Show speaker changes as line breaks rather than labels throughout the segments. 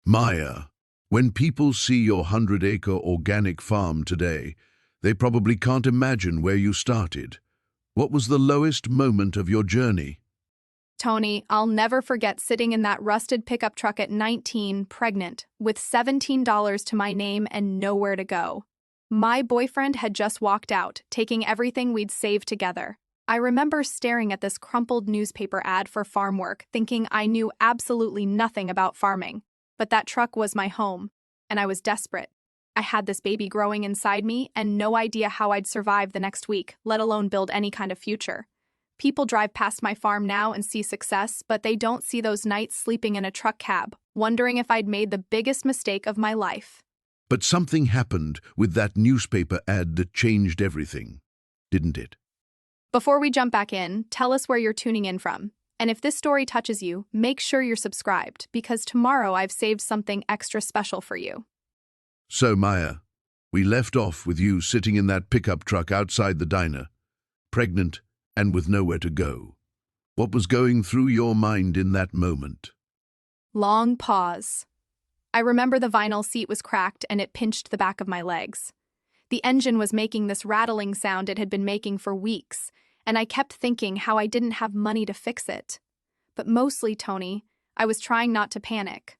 Maya, when people see your 100-acre organic farm today, they probably can't imagine where you started. What was the lowest moment of your journey?
Tony, I'll never forget sitting in that rusted pickup truck at 19, pregnant, with $17 to my name and nowhere to go. My boyfriend had just walked out, taking everything we'd saved together. I remember staring at this crumpled newspaper ad for farm work, thinking I knew absolutely nothing about farming. But that truck was my home, and I was desperate. I had this baby growing inside me and no idea how I'd survive the next week, let alone build any kind of future. People drive past my farm now and see success, but they don't see those nights sleeping in a truck cab, wondering if I'd made the biggest mistake of my life.
But something happened with that newspaper ad that changed everything, didn't it?
Before we jump back in, tell us where you're tuning in from. And if this story touches you, make sure you're subscribed, because tomorrow I've saved something extra special for you.
So, Maya, we left off with you sitting in that pickup truck outside the diner, pregnant and with nowhere to go. What was going through your mind in that moment?
Long pause. I remember the vinyl seat was cracked and it pinched the back of my legs. The engine was making this rattling sound it had been making for weeks, and I kept thinking how I didn't have money to fix it. But mostly, Tony, I was trying not to panic.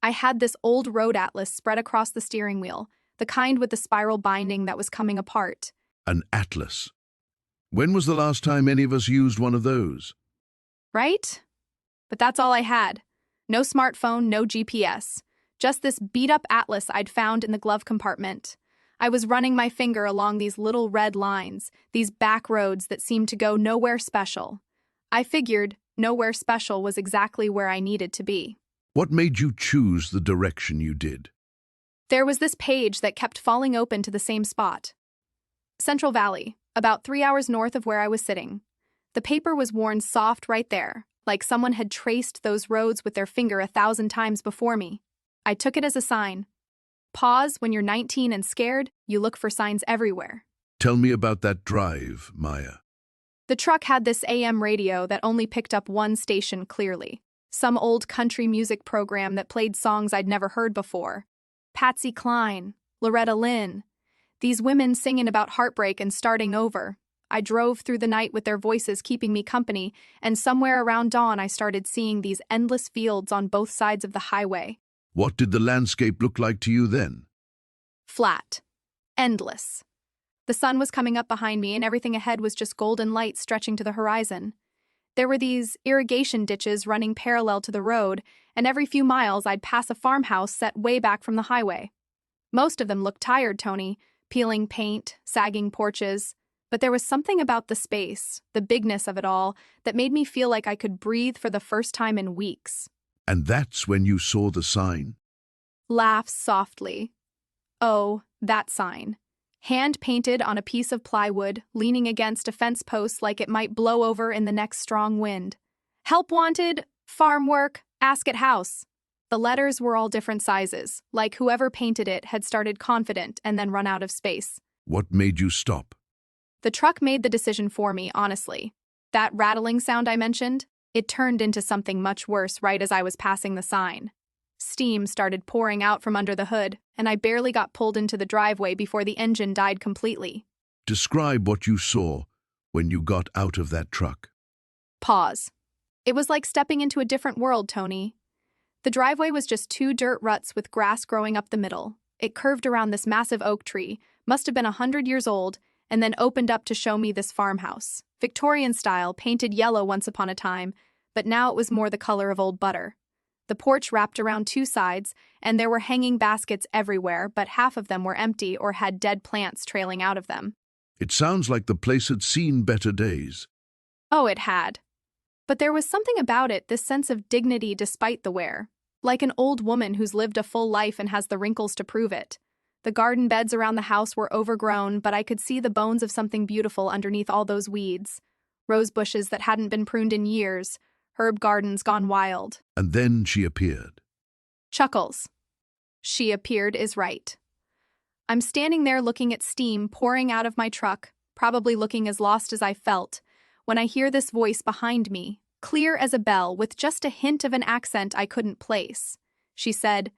I had this old road atlas spread across the steering wheel, the kind with the spiral binding that was coming apart.
An atlas. When was the last time any of us used one of those?
Right? But that's all I had. No smartphone, no GPS. Just this beat-up atlas I'd found in the glove compartment. I was running my finger along these little red lines, these back roads that seemed to go nowhere special. I figured nowhere special was exactly where I needed to be.
What made you choose the direction you did?
There was this page that kept falling open to the same spot. Central Valley, about 3 hours north of where I was sitting. The paper was worn soft right there, like someone had traced those roads with their finger 1,000 times before me. I took it as a sign. Pause when you're 19 and scared, you look for signs everywhere.
Tell me about that drive, Maya.
The truck had this AM radio that only picked up one station clearly. Some old country music program that played songs I'd never heard before. Patsy Cline, Loretta Lynn. These women singing about heartbreak and starting over. I drove through the night with their voices keeping me company, and somewhere around dawn I started seeing these endless fields on both sides of the highway.
What did the landscape look like to you then?
Flat. Endless. The sun was coming up behind me and everything ahead was just golden light stretching to the horizon. There were these irrigation ditches running parallel to the road, and every few miles I'd pass a farmhouse set way back from the highway. Most of them looked tired, Tony, peeling paint, sagging porches, but there was something about the space, the bigness of it all, that made me feel like I could breathe for the first time in weeks.
And that's when you saw the sign?
Laughs softly. Oh, that sign. Hand-painted on a piece of plywood, leaning against a fence post like it might blow over in the next strong wind. Help wanted, farm work, ask at house. The letters were all different sizes, like whoever painted it had started confident and then run out of space.
What made you stop?
The truck made the decision for me, honestly. That rattling sound I mentioned, it turned into something much worse right as I was passing the sign. Steam started pouring out from under the hood, and I barely got pulled into the driveway before the engine died completely.
Describe what you saw when you got out of that truck.
Pause. It was like stepping into a different world, Tony. The driveway was just 2 dirt ruts with grass growing up the middle. It curved around this massive oak tree, must have been 100 years old, and then opened up to show me this farmhouse. Victorian style, painted yellow once upon a time, but now it was more the color of old butter. The porch wrapped around 2 sides, and there were hanging baskets everywhere, but half of them were empty or had dead plants trailing out of them.
It sounds like the place had seen better days.
Oh, it had. But there was something about it, this sense of dignity despite the wear. Like an old woman who's lived a full life and has the wrinkles to prove it. The garden beds around the house were overgrown, but I could see the bones of something beautiful underneath all those weeds. Rose bushes that hadn't been pruned in years. Herb gardens gone wild.
And then she appeared.
Chuckles. She appeared is right. I'm standing there looking at steam pouring out of my truck, probably looking as lost as I felt, when I hear this voice behind me, clear as a bell with just a hint of an accent I couldn't place. She said,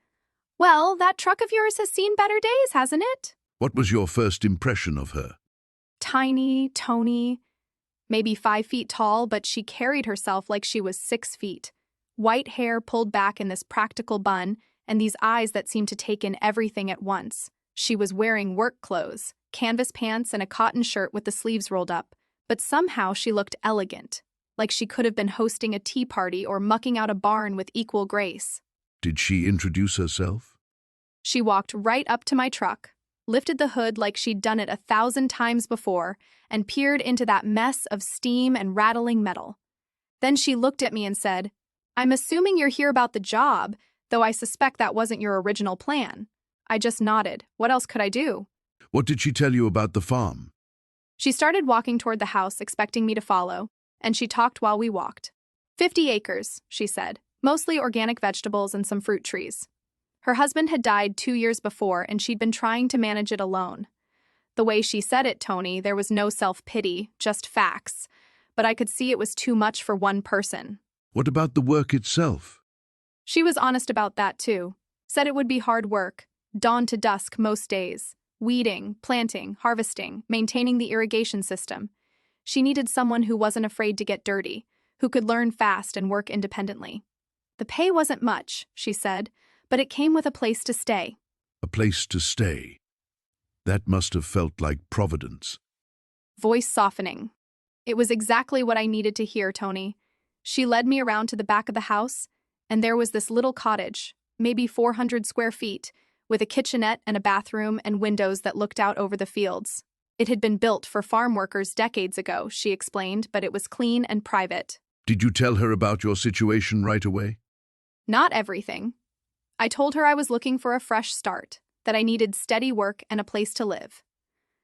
"Well, that truck of yours has seen better days, hasn't it?"
What was your first impression of her?
Tiny, Tony, maybe 5 feet tall, but she carried herself like she was 6 feet. White hair pulled back in this practical bun, and these eyes that seemed to take in everything at once. She was wearing work clothes, canvas pants and a cotton shirt with the sleeves rolled up, but somehow she looked elegant, like she could have been hosting a tea party or mucking out a barn with equal grace.
Did she introduce herself?
She walked right up to my truck, lifted the hood like she'd done it 1,000 times before, and peered into that mess of steam and rattling metal. Then she looked at me and said, "I'm assuming you're here about the job, though I suspect that wasn't your original plan." I just nodded. What else could I do?
What did she tell you about the farm?
She started walking toward the house, expecting me to follow, and she talked while we walked. 50 acres, she said, mostly organic vegetables and some fruit trees. Her husband had died 2 years before, and she'd been trying to manage it alone. The way she said it, Tony, there was no self-pity, just facts. But I could see it was too much for one person.
What about the work itself?
She was honest about that, too. Said it would be hard work, dawn to dusk most days. Weeding, planting, harvesting, maintaining the irrigation system. She needed someone who wasn't afraid to get dirty, who could learn fast and work independently. The pay wasn't much, she said, but it came with a place to stay.
A place to stay. That must have felt like providence.
Voice softening. It was exactly what I needed to hear, Tony. She led me around to the back of the house, and there was this little cottage, maybe 400 square feet, with a kitchenette and a bathroom and windows that looked out over the fields. It had been built for farm workers decades ago, she explained, but it was clean and private.
Did you tell her about your situation right away?
Not everything. I told her I was looking for a fresh start, that I needed steady work and a place to live.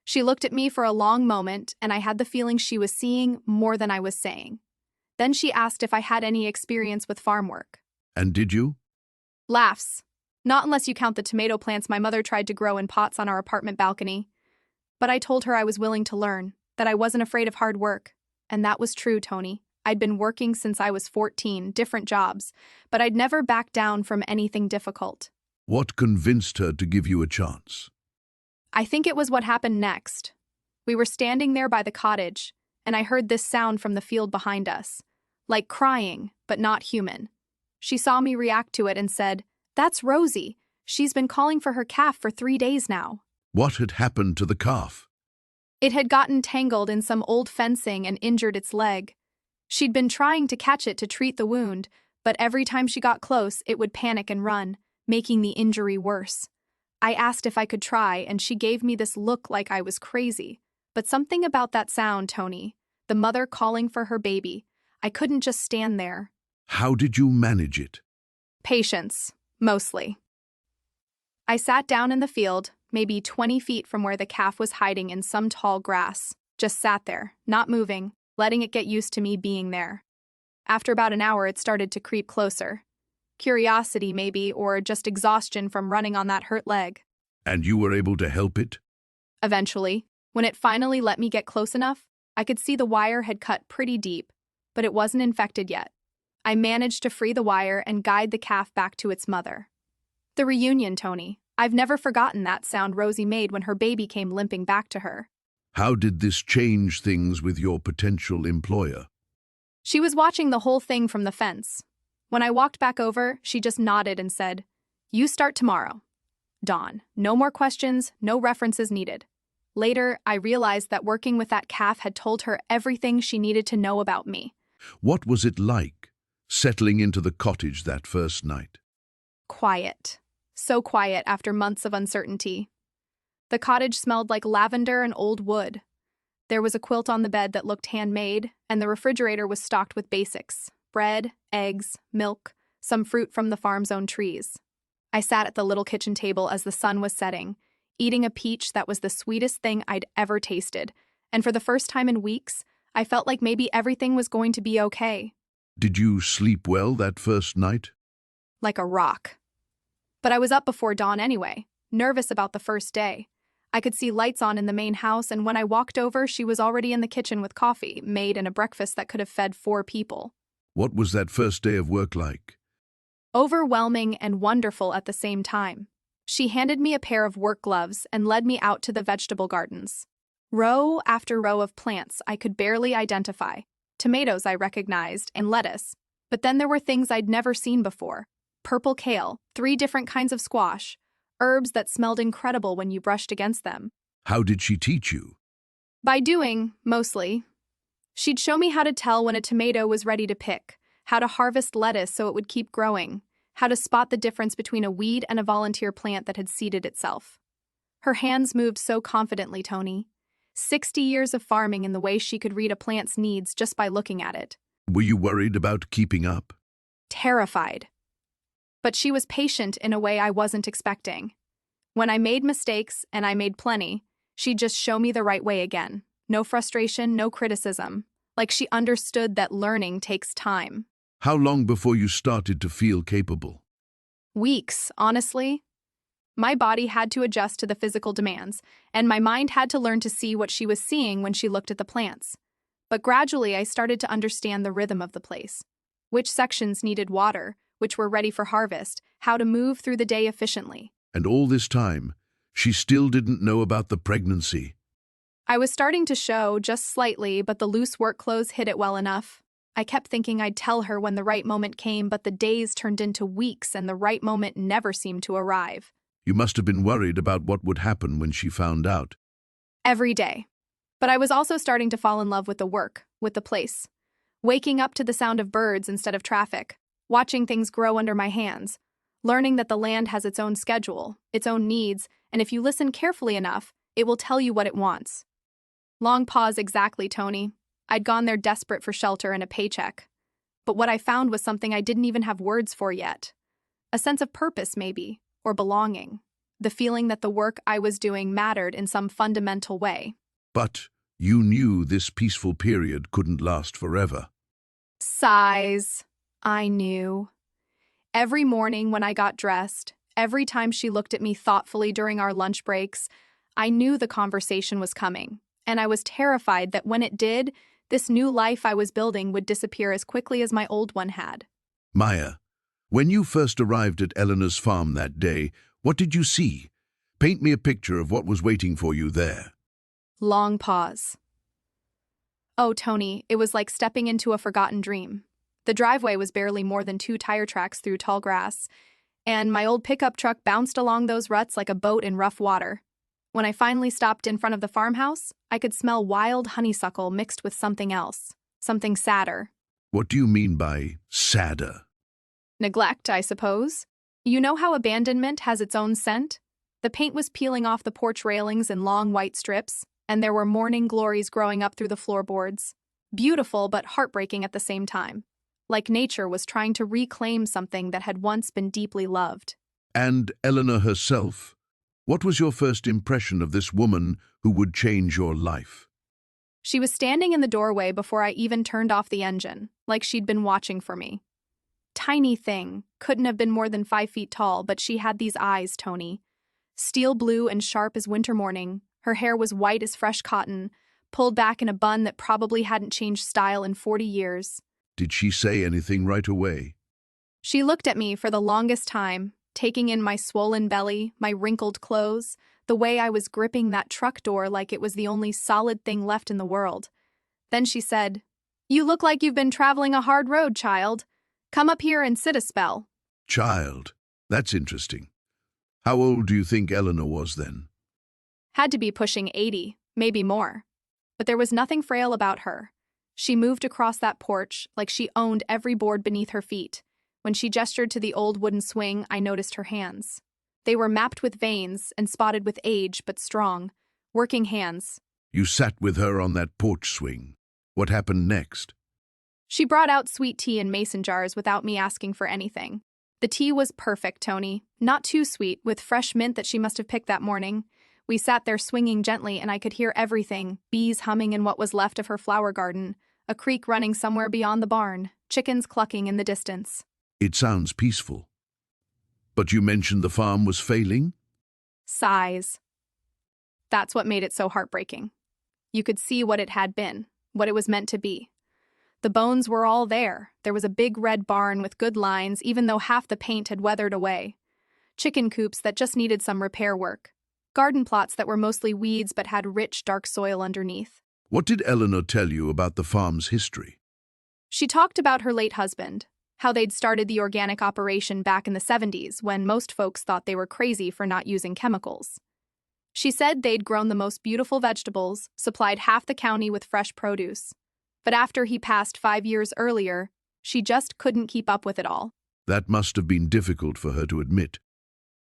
She looked at me for a long moment, and I had the feeling she was seeing more than I was saying. Then she asked if I had any experience with farm work.
And did you?
Laughs. Not unless you count the tomato plants my mother tried to grow in pots on our apartment balcony. But I told her I was willing to learn, that I wasn't afraid of hard work. And that was true, Tony. I'd been working since I was 14, different jobs, but I'd never backed down from anything difficult.
What convinced her to give you a chance?
I think it was what happened next. We were standing there by the cottage, and I heard this sound from the field behind us, like crying, but not human. She saw me react to it and said, "That's Rosie. She's been calling for her calf for 3 days now."
What had happened to the calf?
It had gotten tangled in some old fencing and injured its leg. She'd been trying to catch it to treat the wound, but every time she got close, it would panic and run, making the injury worse. I asked if I could try, and she gave me this look like I was crazy. But something about that sound, Tony, the mother calling for her baby, I couldn't just stand there.
How did you manage it?
Patience, mostly. I sat down in the field, maybe 20 feet from where the calf was hiding in some tall grass. Just sat there, not moving, letting it get used to me being there. After about an hour, it started to creep closer. Curiosity, maybe, or just exhaustion from running on that hurt leg.
And you were able to help it?
Eventually, when it finally let me get close enough, I could see the wire had cut pretty deep, but it wasn't infected yet. I managed to free the wire and guide the calf back to its mother. The reunion, Tony. I've never forgotten that sound Rosie made when her baby came limping back to her.
How did this change things with your potential employer?
She was watching the whole thing from the fence. When I walked back over, she just nodded and said, "You start tomorrow. Dawn. No more questions, no references needed." Later, I realized that working with that calf had told her everything she needed to know about me.
What was it like, settling into the cottage that first night?
Quiet. So quiet after months of uncertainty. The cottage smelled like lavender and old wood. There was a quilt on the bed that looked handmade, and the refrigerator was stocked with basics: bread, eggs, milk, some fruit from the farm's own trees. I sat at the little kitchen table as the sun was setting, eating a peach that was the sweetest thing I'd ever tasted, and for the first time in weeks, I felt like maybe everything was going to be okay.
Did you sleep well that first night?
Like a rock. But I was up before dawn anyway, nervous about the first day. I could see lights on in the main house, and when I walked over, she was already in the kitchen with coffee, made and a breakfast that could have fed 4 people.
What was that first day of work like?
Overwhelming and wonderful at the same time. She handed me a pair of work gloves and led me out to the vegetable gardens. Row after row of plants I could barely identify. Tomatoes I recognized, and lettuce. But then there were things I'd never seen before. Purple kale, 3 different kinds of squash, herbs that smelled incredible when you brushed against them.
How did she teach you?
By doing, mostly. She'd show me how to tell when a tomato was ready to pick, how to harvest lettuce so it would keep growing, how to spot the difference between a weed and a volunteer plant that had seeded itself. Her hands moved so confidently, Tony. 60 years of farming in the way she could read a plant's needs just by looking at it.
Were you worried about keeping up?
Terrified. But she was patient in a way I wasn't expecting. When I made mistakes, and I made plenty, she'd just show me the right way again. No frustration, no criticism. Like she understood that learning takes time.
How long before you started to feel capable?
Weeks, honestly. My body had to adjust to the physical demands, and my mind had to learn to see what she was seeing when she looked at the plants. But gradually I started to understand the rhythm of the place. Which sections needed water, which were ready for harvest, how to move through the day efficiently.
And all this time, she still didn't know about the pregnancy.
I was starting to show, just slightly, but the loose work clothes hid it well enough. I kept thinking I'd tell her when the right moment came, but the days turned into weeks and the right moment never seemed to arrive.
You must have been worried about what would happen when she found out.
Every day. But I was also starting to fall in love with the work, with the place. Waking up to the sound of birds instead of traffic, watching things grow under my hands, learning that the land has its own schedule, its own needs, and if you listen carefully enough, it will tell you what it wants. Long pause exactly, Tony. I'd gone there desperate for shelter and a paycheck. But what I found was something I didn't even have words for yet. A sense of purpose, maybe, or belonging. The feeling that the work I was doing mattered in some fundamental way.
But you knew this peaceful period couldn't last forever.
Sighs. I knew. Every morning when I got dressed, every time she looked at me thoughtfully during our lunch breaks, I knew the conversation was coming, and I was terrified that when it did, this new life I was building would disappear as quickly as my old one had.
Maya, when you first arrived at Eleanor's farm that day, what did you see? Paint me a picture of what was waiting for you there.
Long pause. Oh, Tony, it was like stepping into a forgotten dream. The driveway was barely more than 2 tire tracks through tall grass, and my old pickup truck bounced along those ruts like a boat in rough water. When I finally stopped in front of the farmhouse, I could smell wild honeysuckle mixed with something else, something sadder.
What do you mean by sadder?
Neglect, I suppose. You know how abandonment has its own scent? The paint was peeling off the porch railings in long white strips, and there were morning glories growing up through the floorboards. Beautiful but heartbreaking at the same time. Like nature was trying to reclaim something that had once been deeply loved.
And Eleanor herself? What was your first impression of this woman who would change your life?
She was standing in the doorway before I even turned off the engine, like she'd been watching for me. Tiny thing, couldn't have been more than 5 feet tall, but she had these eyes, Tony. Steel blue and sharp as winter morning, her hair was white as fresh cotton, pulled back in a bun that probably hadn't changed style in 40 years.
Did she say anything right away?
She looked at me for the longest time, taking in my swollen belly, my wrinkled clothes, the way I was gripping that truck door like it was the only solid thing left in the world. Then she said, "You look like you've been traveling a hard road, child. Come up here and sit a spell."
Child. That's interesting. How old do you think Eleanor was then?
Had to be pushing 80, maybe more. But there was nothing frail about her. She moved across that porch like she owned every board beneath her feet. When she gestured to the old wooden swing, I noticed her hands. They were mapped with veins and spotted with age, but strong. Working hands.
You sat with her on that porch swing. What happened next?
She brought out sweet tea in mason jars without me asking for anything. The tea was perfect, Tony. Not too sweet, with fresh mint that she must have picked that morning. We sat there swinging gently, and I could hear everything. Bees humming in what was left of her flower garden, a creek running somewhere beyond the barn, chickens clucking in the distance.
It sounds peaceful. But you mentioned the farm was failing?
Sighs. That's what made it so heartbreaking. You could see what it had been, what it was meant to be. The bones were all there. There was a big red barn with good lines, even though half the paint had weathered away. Chicken coops that just needed some repair work. Garden plots that were mostly weeds but had rich, dark soil underneath.
What did Eleanor tell you about the farm's history?
She talked about her late husband, how they'd started the organic operation back in the 70s when most folks thought they were crazy for not using chemicals. She said they'd grown the most beautiful vegetables, supplied half the county with fresh produce. But after he passed 5 years earlier, she just couldn't keep up with it all.
That must have been difficult for her to admit.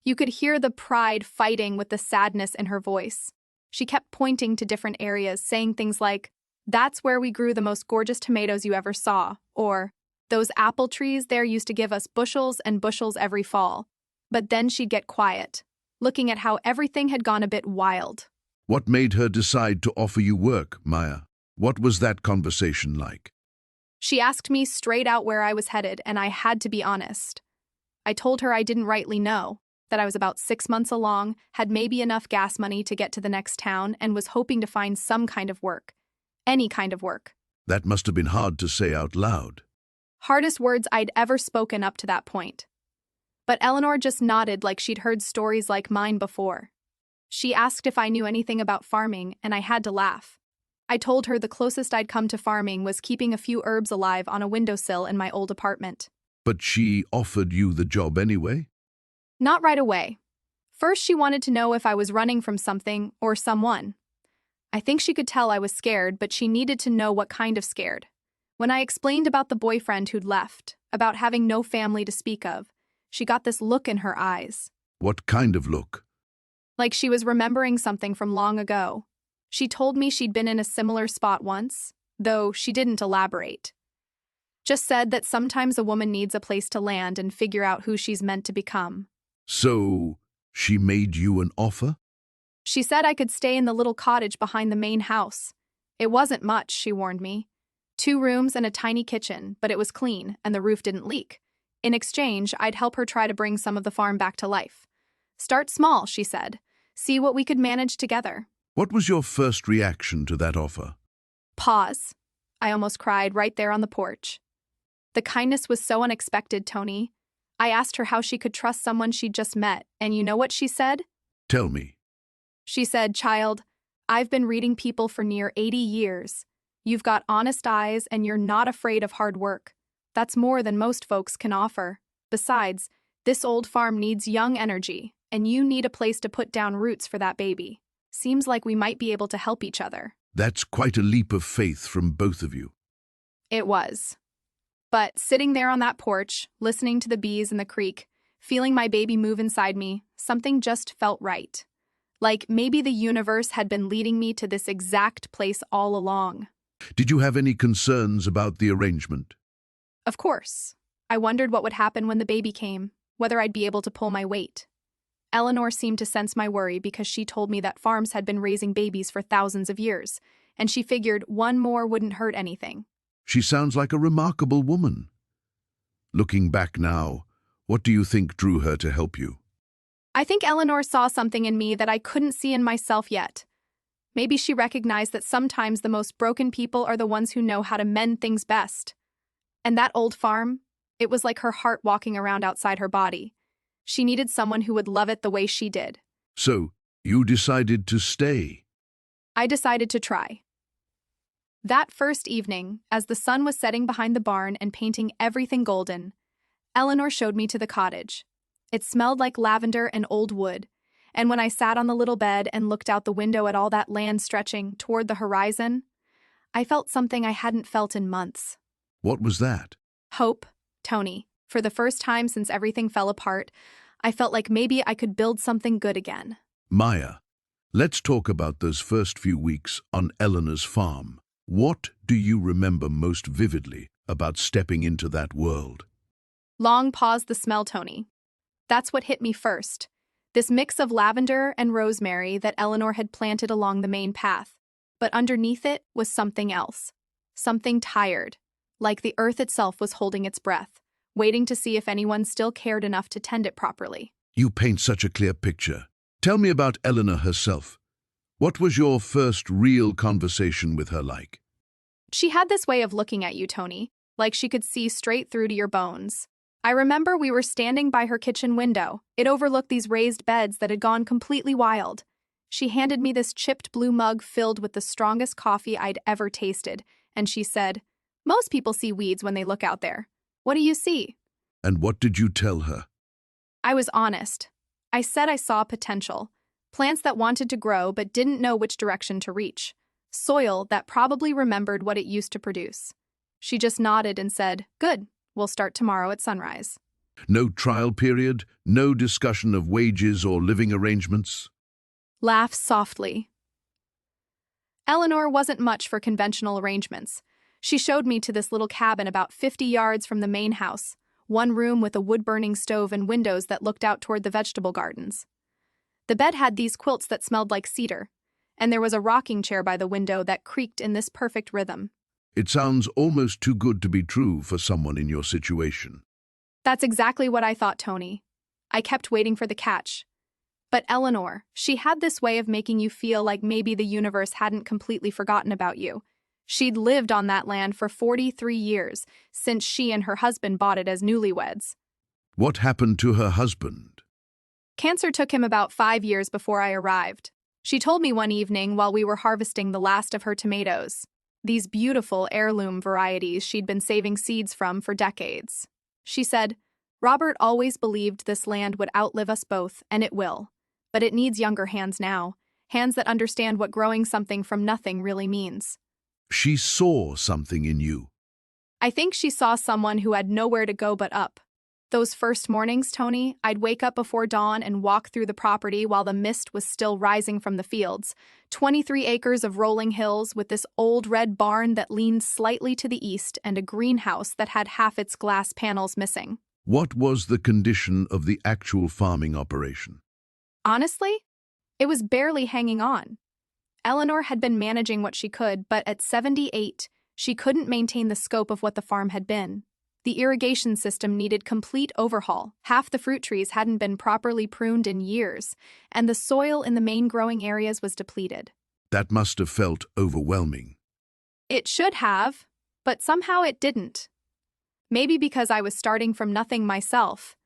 You could hear the pride fighting with the sadness in her voice. She kept pointing to different areas, saying things like, "That's where we grew the most gorgeous tomatoes you ever saw," or, "Those apple trees there used to give us bushels and bushels every fall." But then she'd get quiet, looking at how everything had gone a bit wild.
What made her decide to offer you work, Maya? What was that conversation like?
She asked me straight out where I was headed, and I had to be honest. I told her I didn't rightly know, that I was about 6 months along, had maybe enough gas money to get to the next town, and was hoping to find some kind of work. Any kind of work.
That must have been hard to say out loud.
Hardest words I'd ever spoken up to that point. But Eleanor just nodded like she'd heard stories like mine before. She asked if I knew anything about farming, and I had to laugh. I told her the closest I'd come to farming was keeping a few herbs alive on a windowsill in my old apartment.
But she offered you the job anyway?
Not right away. First, she wanted to know if I was running from something or someone. I think she could tell I was scared, but she needed to know what kind of scared. When I explained about the boyfriend who'd left, about having no family to speak of, she got this look in her eyes.
What kind of look?
Like she was remembering something from long ago. She told me she'd been in a similar spot once, though she didn't elaborate. Just said that sometimes a woman needs a place to land and figure out who she's meant to become.
So, she made you an offer?
She said I could stay in the little cottage behind the main house. It wasn't much, she warned me. 2 rooms and a tiny kitchen, but it was clean and the roof didn't leak. In exchange, I'd help her try to bring some of the farm back to life. Start small, she said. See what we could manage together.
What was your first reaction to that offer?
Pause. I almost cried right there on the porch. The kindness was so unexpected, Tony. I asked her how she could trust someone she'd just met, and you know what she said?
Tell me.
She said, "Child, I've been reading people for near 80 years. You've got honest eyes and you're not afraid of hard work. That's more than most folks can offer. Besides, this old farm needs young energy, and you need a place to put down roots for that baby. Seems like we might be able to help each other."
That's quite a leap of faith from both of you.
It was. But sitting there on that porch, listening to the bees in the creek, feeling my baby move inside me, something just felt right. Like maybe the universe had been leading me to this exact place all along.
Did you have any concerns about the arrangement?
Of course. I wondered what would happen when the baby came, whether I'd be able to pull my weight. Eleanor seemed to sense my worry because she told me that farms had been raising babies for thousands of years, and she figured one more wouldn't hurt anything.
She sounds like a remarkable woman. Looking back now, what do you think drew her to help you?
I think Eleanor saw something in me that I couldn't see in myself yet. Maybe she recognized that sometimes the most broken people are the ones who know how to mend things best. And that old farm, it was like her heart walking around outside her body. She needed someone who would love it the way she did.
So, you decided to stay?
I decided to try. That first evening, as the sun was setting behind the barn and painting everything golden, Eleanor showed me to the cottage. It smelled like lavender and old wood, and when I sat on the little bed and looked out the window at all that land stretching toward the horizon, I felt something I hadn't felt in months.
What was that?
Hope, Tony. For the first time since everything fell apart, I felt like maybe I could build something good again.
Maya, let's talk about those first few weeks on Eleanor's farm. What do you remember most vividly about stepping into that world?
Long pause the smell, Tony. That's what hit me first. This mix of lavender and rosemary that Eleanor had planted along the main path. But underneath it was something else. Something tired, like the earth itself was holding its breath, waiting to see if anyone still cared enough to tend it properly.
You paint such a clear picture. Tell me about Eleanor herself. What was your first real conversation with her like?
She had this way of looking at you, Tony, like she could see straight through to your bones. I remember we were standing by her kitchen window. It overlooked these raised beds that had gone completely wild. She handed me this chipped blue mug filled with the strongest coffee I'd ever tasted, and she said, "Most people see weeds when they look out there. What do you see?"
And what did you tell her?
I was honest. I said I saw potential. Plants that wanted to grow but didn't know which direction to reach. Soil that probably remembered what it used to produce. She just nodded and said, "Good, we'll start tomorrow at sunrise."
No trial period, no discussion of wages or living arrangements?
Laugh softly. Eleanor wasn't much for conventional arrangements. She showed me to this little cabin about 50 yards from the main house, one room with a wood-burning stove and windows that looked out toward the vegetable gardens. The bed had these quilts that smelled like cedar, and there was a rocking chair by the window that creaked in this perfect rhythm.
It sounds almost too good to be true for someone in your situation.
That's exactly what I thought, Tony. I kept waiting for the catch. But Eleanor, she had this way of making you feel like maybe the universe hadn't completely forgotten about you. She'd lived on that land for 43 years, since she and her husband bought it as newlyweds.
What happened to her husband?
Cancer took him about 5 years before I arrived. She told me one evening while we were harvesting the last of her tomatoes, these beautiful heirloom varieties she'd been saving seeds from for decades. She said, "Robert always believed this land would outlive us both, and it will. But it needs younger hands now, hands that understand what growing something from nothing really means."
She saw something in you.
I think she saw someone who had nowhere to go but up. Those first mornings, Tony, I'd wake up before dawn and walk through the property while the mist was still rising from the fields. 23 acres of rolling hills with this old red barn that leaned slightly to the east and a greenhouse that had half its glass panels missing.
What was the condition of the actual farming operation?
Honestly, it was barely hanging on. Eleanor had been managing what she could, but at 78, she couldn't maintain the scope of what the farm had been. The irrigation system needed complete overhaul. Half the fruit trees hadn't been properly pruned in years, and the soil in the main growing areas was depleted.
That must have felt overwhelming.
It should have, but somehow it didn't. Maybe because I was starting from nothing myself.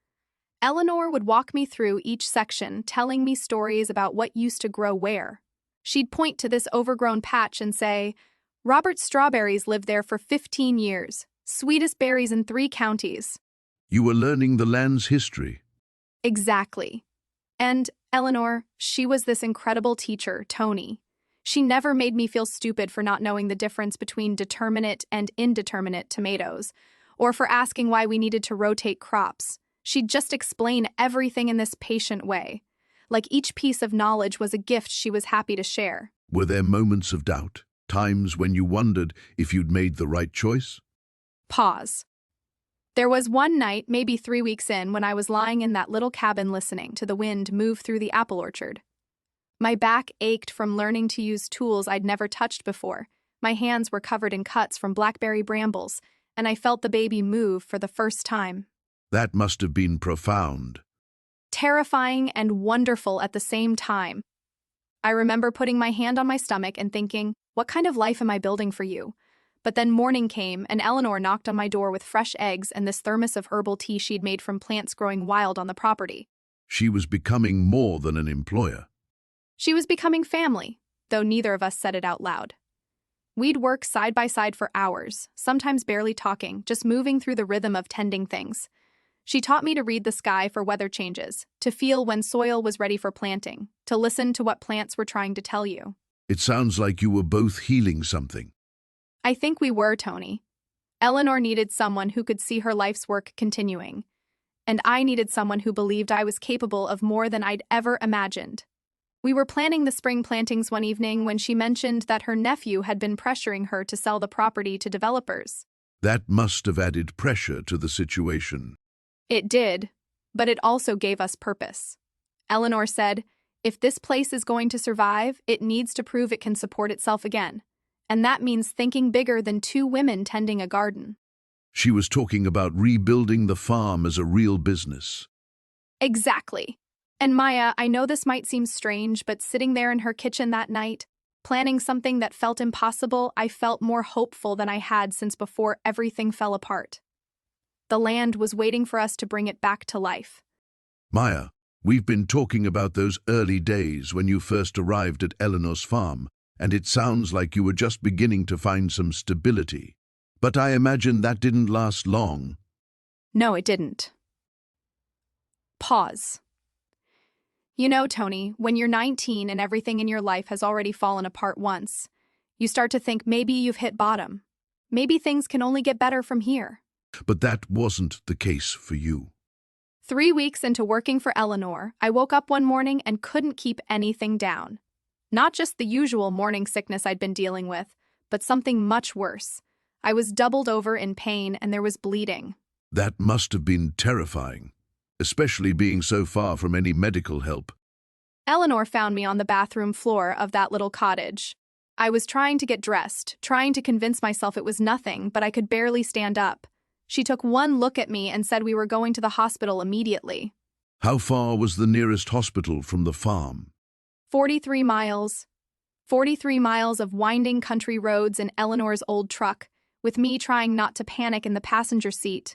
Eleanor would walk me through each section, telling me stories about what used to grow where. She'd point to this overgrown patch and say, "Robert's strawberries lived there for 15 years. Sweetest berries in 3 counties.
You were learning the land's history.
Exactly. And Eleanor, she was this incredible teacher, Tony. She never made me feel stupid for not knowing the difference between determinate and indeterminate tomatoes, or for asking why we needed to rotate crops. She'd just explain everything in this patient way, like each piece of knowledge was a gift she was happy to share.
Were there moments of doubt? Times when you wondered if you'd made the right choice?
Pause. There was one night, maybe 3 weeks in, when I was lying in that little cabin listening to the wind move through the apple orchard. My back ached from learning to use tools I'd never touched before. My hands were covered in cuts from blackberry brambles, and I felt the baby move for the first time.
That must have been profound.
Terrifying and wonderful at the same time. I remember putting my hand on my stomach and thinking, what kind of life am I building for you? But then morning came, and Eleanor knocked on my door with fresh eggs and this thermos of herbal tea she'd made from plants growing wild on the property.
She was becoming more than an employer.
She was becoming family, though neither of us said it out loud. We'd work side by side for hours, sometimes barely talking, just moving through the rhythm of tending things. She taught me to read the sky for weather changes, to feel when soil was ready for planting, to listen to what plants were trying to tell you.
It sounds like you were both healing something.
I think we were, Tony. Eleanor needed someone who could see her life's work continuing, and I needed someone who believed I was capable of more than I'd ever imagined. We were planning the spring plantings one evening when she mentioned that her nephew had been pressuring her to sell the property to developers.
That must have added pressure to the situation.
It did, but it also gave us purpose. Eleanor said, if this place is going to survive, it needs to prove it can support itself again. And that means thinking bigger than 2 women tending a garden.
She was talking about rebuilding the farm as a real business.
Exactly. And Maya, I know this might seem strange, but sitting there in her kitchen that night, Planning something that felt impossible, I felt more hopeful than I had since before everything fell apart. The land was waiting for us to bring it back to life.
Maya, we've been talking about those early days when you first arrived at Eleanor's farm, and it sounds like you were just beginning to find some stability. But I imagine that didn't last long.
No, it didn't. Pause. You know, Tony, when you're 19 and everything in your life has already fallen apart once, you start to think maybe you've hit bottom. Maybe things can only get better from here.
But that wasn't the case for you.
3 weeks into working for Eleanor, I woke up one morning and couldn't keep anything down. Not just the usual morning sickness I'd been dealing with, but something much worse. I was doubled over in pain and there was bleeding.
That must have been terrifying, especially being so far from any medical help.
Eleanor found me on the bathroom floor of that little cottage. I was trying to get dressed, trying to convince myself it was nothing, but I could barely stand up. She took one look at me and said we were going to the hospital immediately.
How far was the nearest hospital from the farm?
43 miles. 43 miles of winding country roads in Eleanor's old truck, with me trying not to panic in the passenger seat.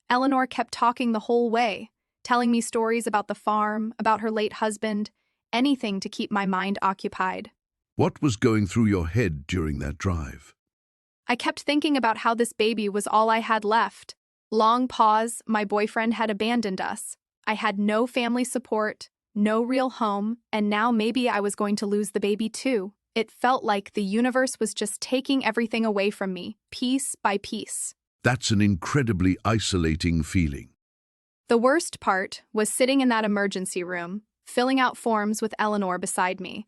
Eleanor kept talking the whole way, telling me stories about the farm, about her late husband, anything to keep my mind occupied.
What was going through your head during that drive?
I kept thinking about how this baby was all I had left. Long pause, my boyfriend had abandoned us. I had no family support, no real home, and now maybe I was going to lose the baby too. It felt like the universe was just taking everything away from me, piece by piece.
That's an incredibly isolating feeling.
The worst part was sitting in that emergency room, filling out forms with Eleanor beside me.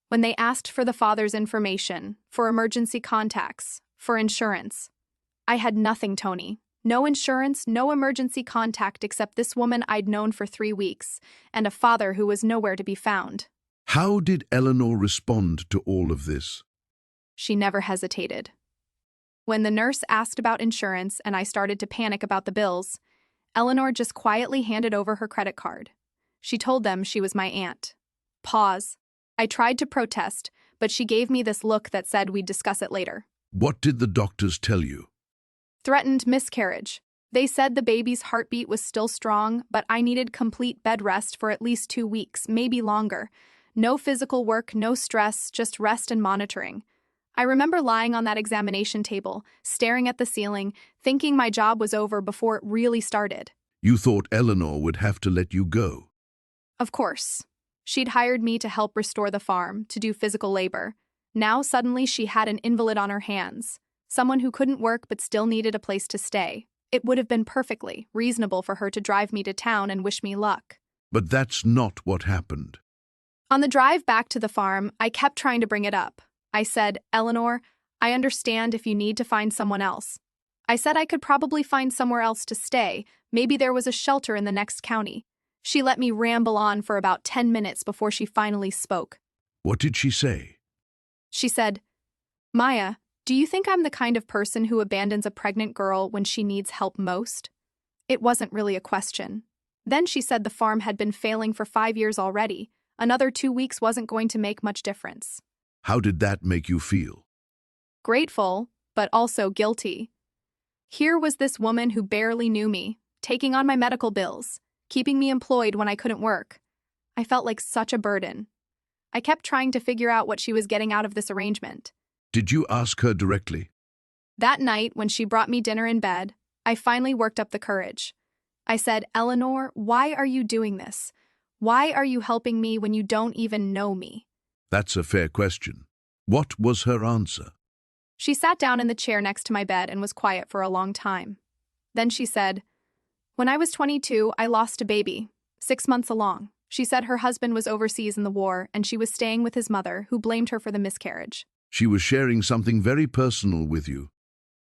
When they asked for the father's information, for emergency contacts, for insurance, I had nothing, Tony. No insurance, no emergency contact except this woman I'd known for 3 weeks, and a father who was nowhere to be found.
How did Eleanor respond to all of this?
She never hesitated. When the nurse asked about insurance and I started to panic about the bills, Eleanor just quietly handed over her credit card. She told them she was my aunt. Pause. I tried to protest, but she gave me this look that said we'd discuss it later.
What did the doctors tell you?
Threatened miscarriage. They said the baby's heartbeat was still strong, but I needed complete bed rest for at least 2 weeks, maybe longer. No physical work, no stress, just rest and monitoring. I remember lying on that examination table, staring at the ceiling, thinking my job was over before it really started.
You thought Eleanor would have to let you go.
Of course. She'd hired me to help restore the farm, to do physical labor. Now suddenly she had an invalid on her hands, someone who couldn't work but still needed a place to stay. It would have been perfectly reasonable for her to drive me to town and wish me luck.
But that's not what happened.
On the drive back to the farm, I kept trying to bring it up. I said, Eleanor, I understand if you need to find someone else. I said I could probably find somewhere else to stay. Maybe there was a shelter in the next county. She let me ramble on for about 10 minutes before she finally spoke.
What did she say?
She said, Maya, do you think I'm the kind of person who abandons a pregnant girl when she needs help most? It wasn't really a question. Then she said the farm had been failing for 5 years already. Another 2 weeks wasn't going to make much difference.
How did that make you feel?
Grateful, but also guilty. Here was this woman who barely knew me, taking on my medical bills, keeping me employed when I couldn't work. I felt like such a burden. I kept trying to figure out what she was getting out of this arrangement.
Did you ask her directly?
That night, when she brought me dinner in bed, I finally worked up the courage. I said, Eleanor, why are you doing this? Why are you helping me when you don't even know me?
That's a fair question. What was her answer?
She sat down in the chair next to my bed and was quiet for a long time. Then she said, When I was 22, I lost a baby, 6 months along. She said her husband was overseas in the war and she was staying with his mother, who blamed her for the miscarriage.
She was sharing something very personal with you.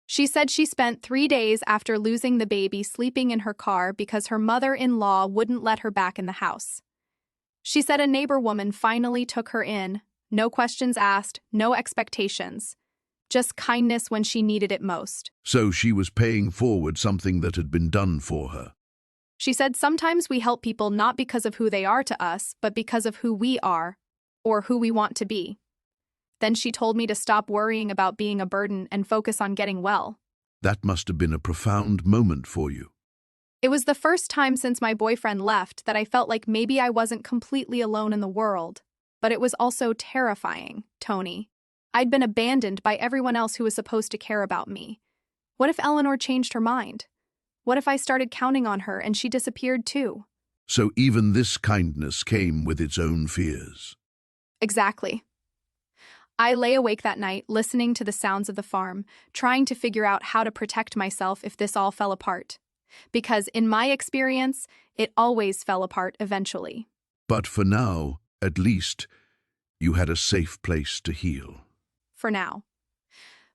She said she spent 3 days after losing the baby sleeping in her car because her mother-in-law wouldn't let her back in the house. She said a neighbor woman finally took her in, no questions asked, no expectations, just kindness when she needed it most.
So she was paying forward something that had been done for her.
She said sometimes we help people not because of who they are to us, but because of who we are, or who we want to be. Then she told me to stop worrying about being a burden and focus on getting well.
That must have been a profound moment for you.
It was the first time since my boyfriend left that I felt like maybe I wasn't completely alone in the world. But it was also terrifying, Tony. I'd been abandoned by everyone else who was supposed to care about me. What if Eleanor changed her mind? What if I started counting on her and she disappeared too?
So even this kindness came with its own fears.
Exactly. I lay awake that night, listening to the sounds of the farm, trying to figure out how to protect myself if this all fell apart. Because in my experience, it always fell apart eventually.
But for now, at least, you had a safe place to heal.
For now.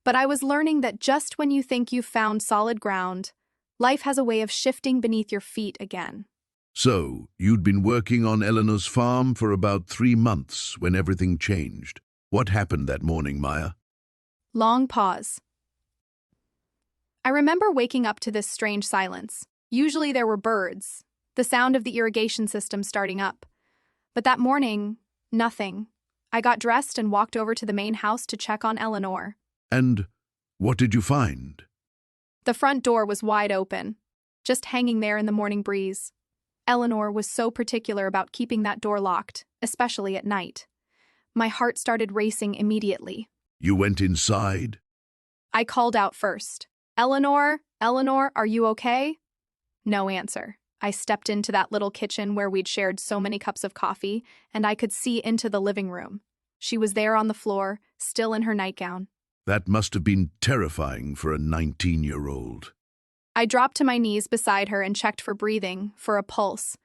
But I was learning that just when you think you've found solid ground, life has a way of shifting beneath your feet again.
So, you'd been working on Eleanor's farm for about 3 months when everything changed. What happened that morning, Maya?
Long pause. I remember waking up to this strange silence. Usually there were birds, the sound of the irrigation system starting up. But that morning, nothing. I got dressed and walked over to the main house to check on Eleanor.
And what did you find?
The front door was wide open, just hanging there in the morning breeze. Eleanor was so particular about keeping that door locked, especially at night. My heart started racing immediately.
You went inside?
I called out first. Eleanor, Eleanor, are you okay? No answer. I stepped into that little kitchen where we'd shared so many cups of coffee, and I could see into the living room. She was there on the floor, still in her nightgown.
That must have been terrifying for a 19-year-old.
I dropped to my knees beside her and checked for breathing, for a pulse.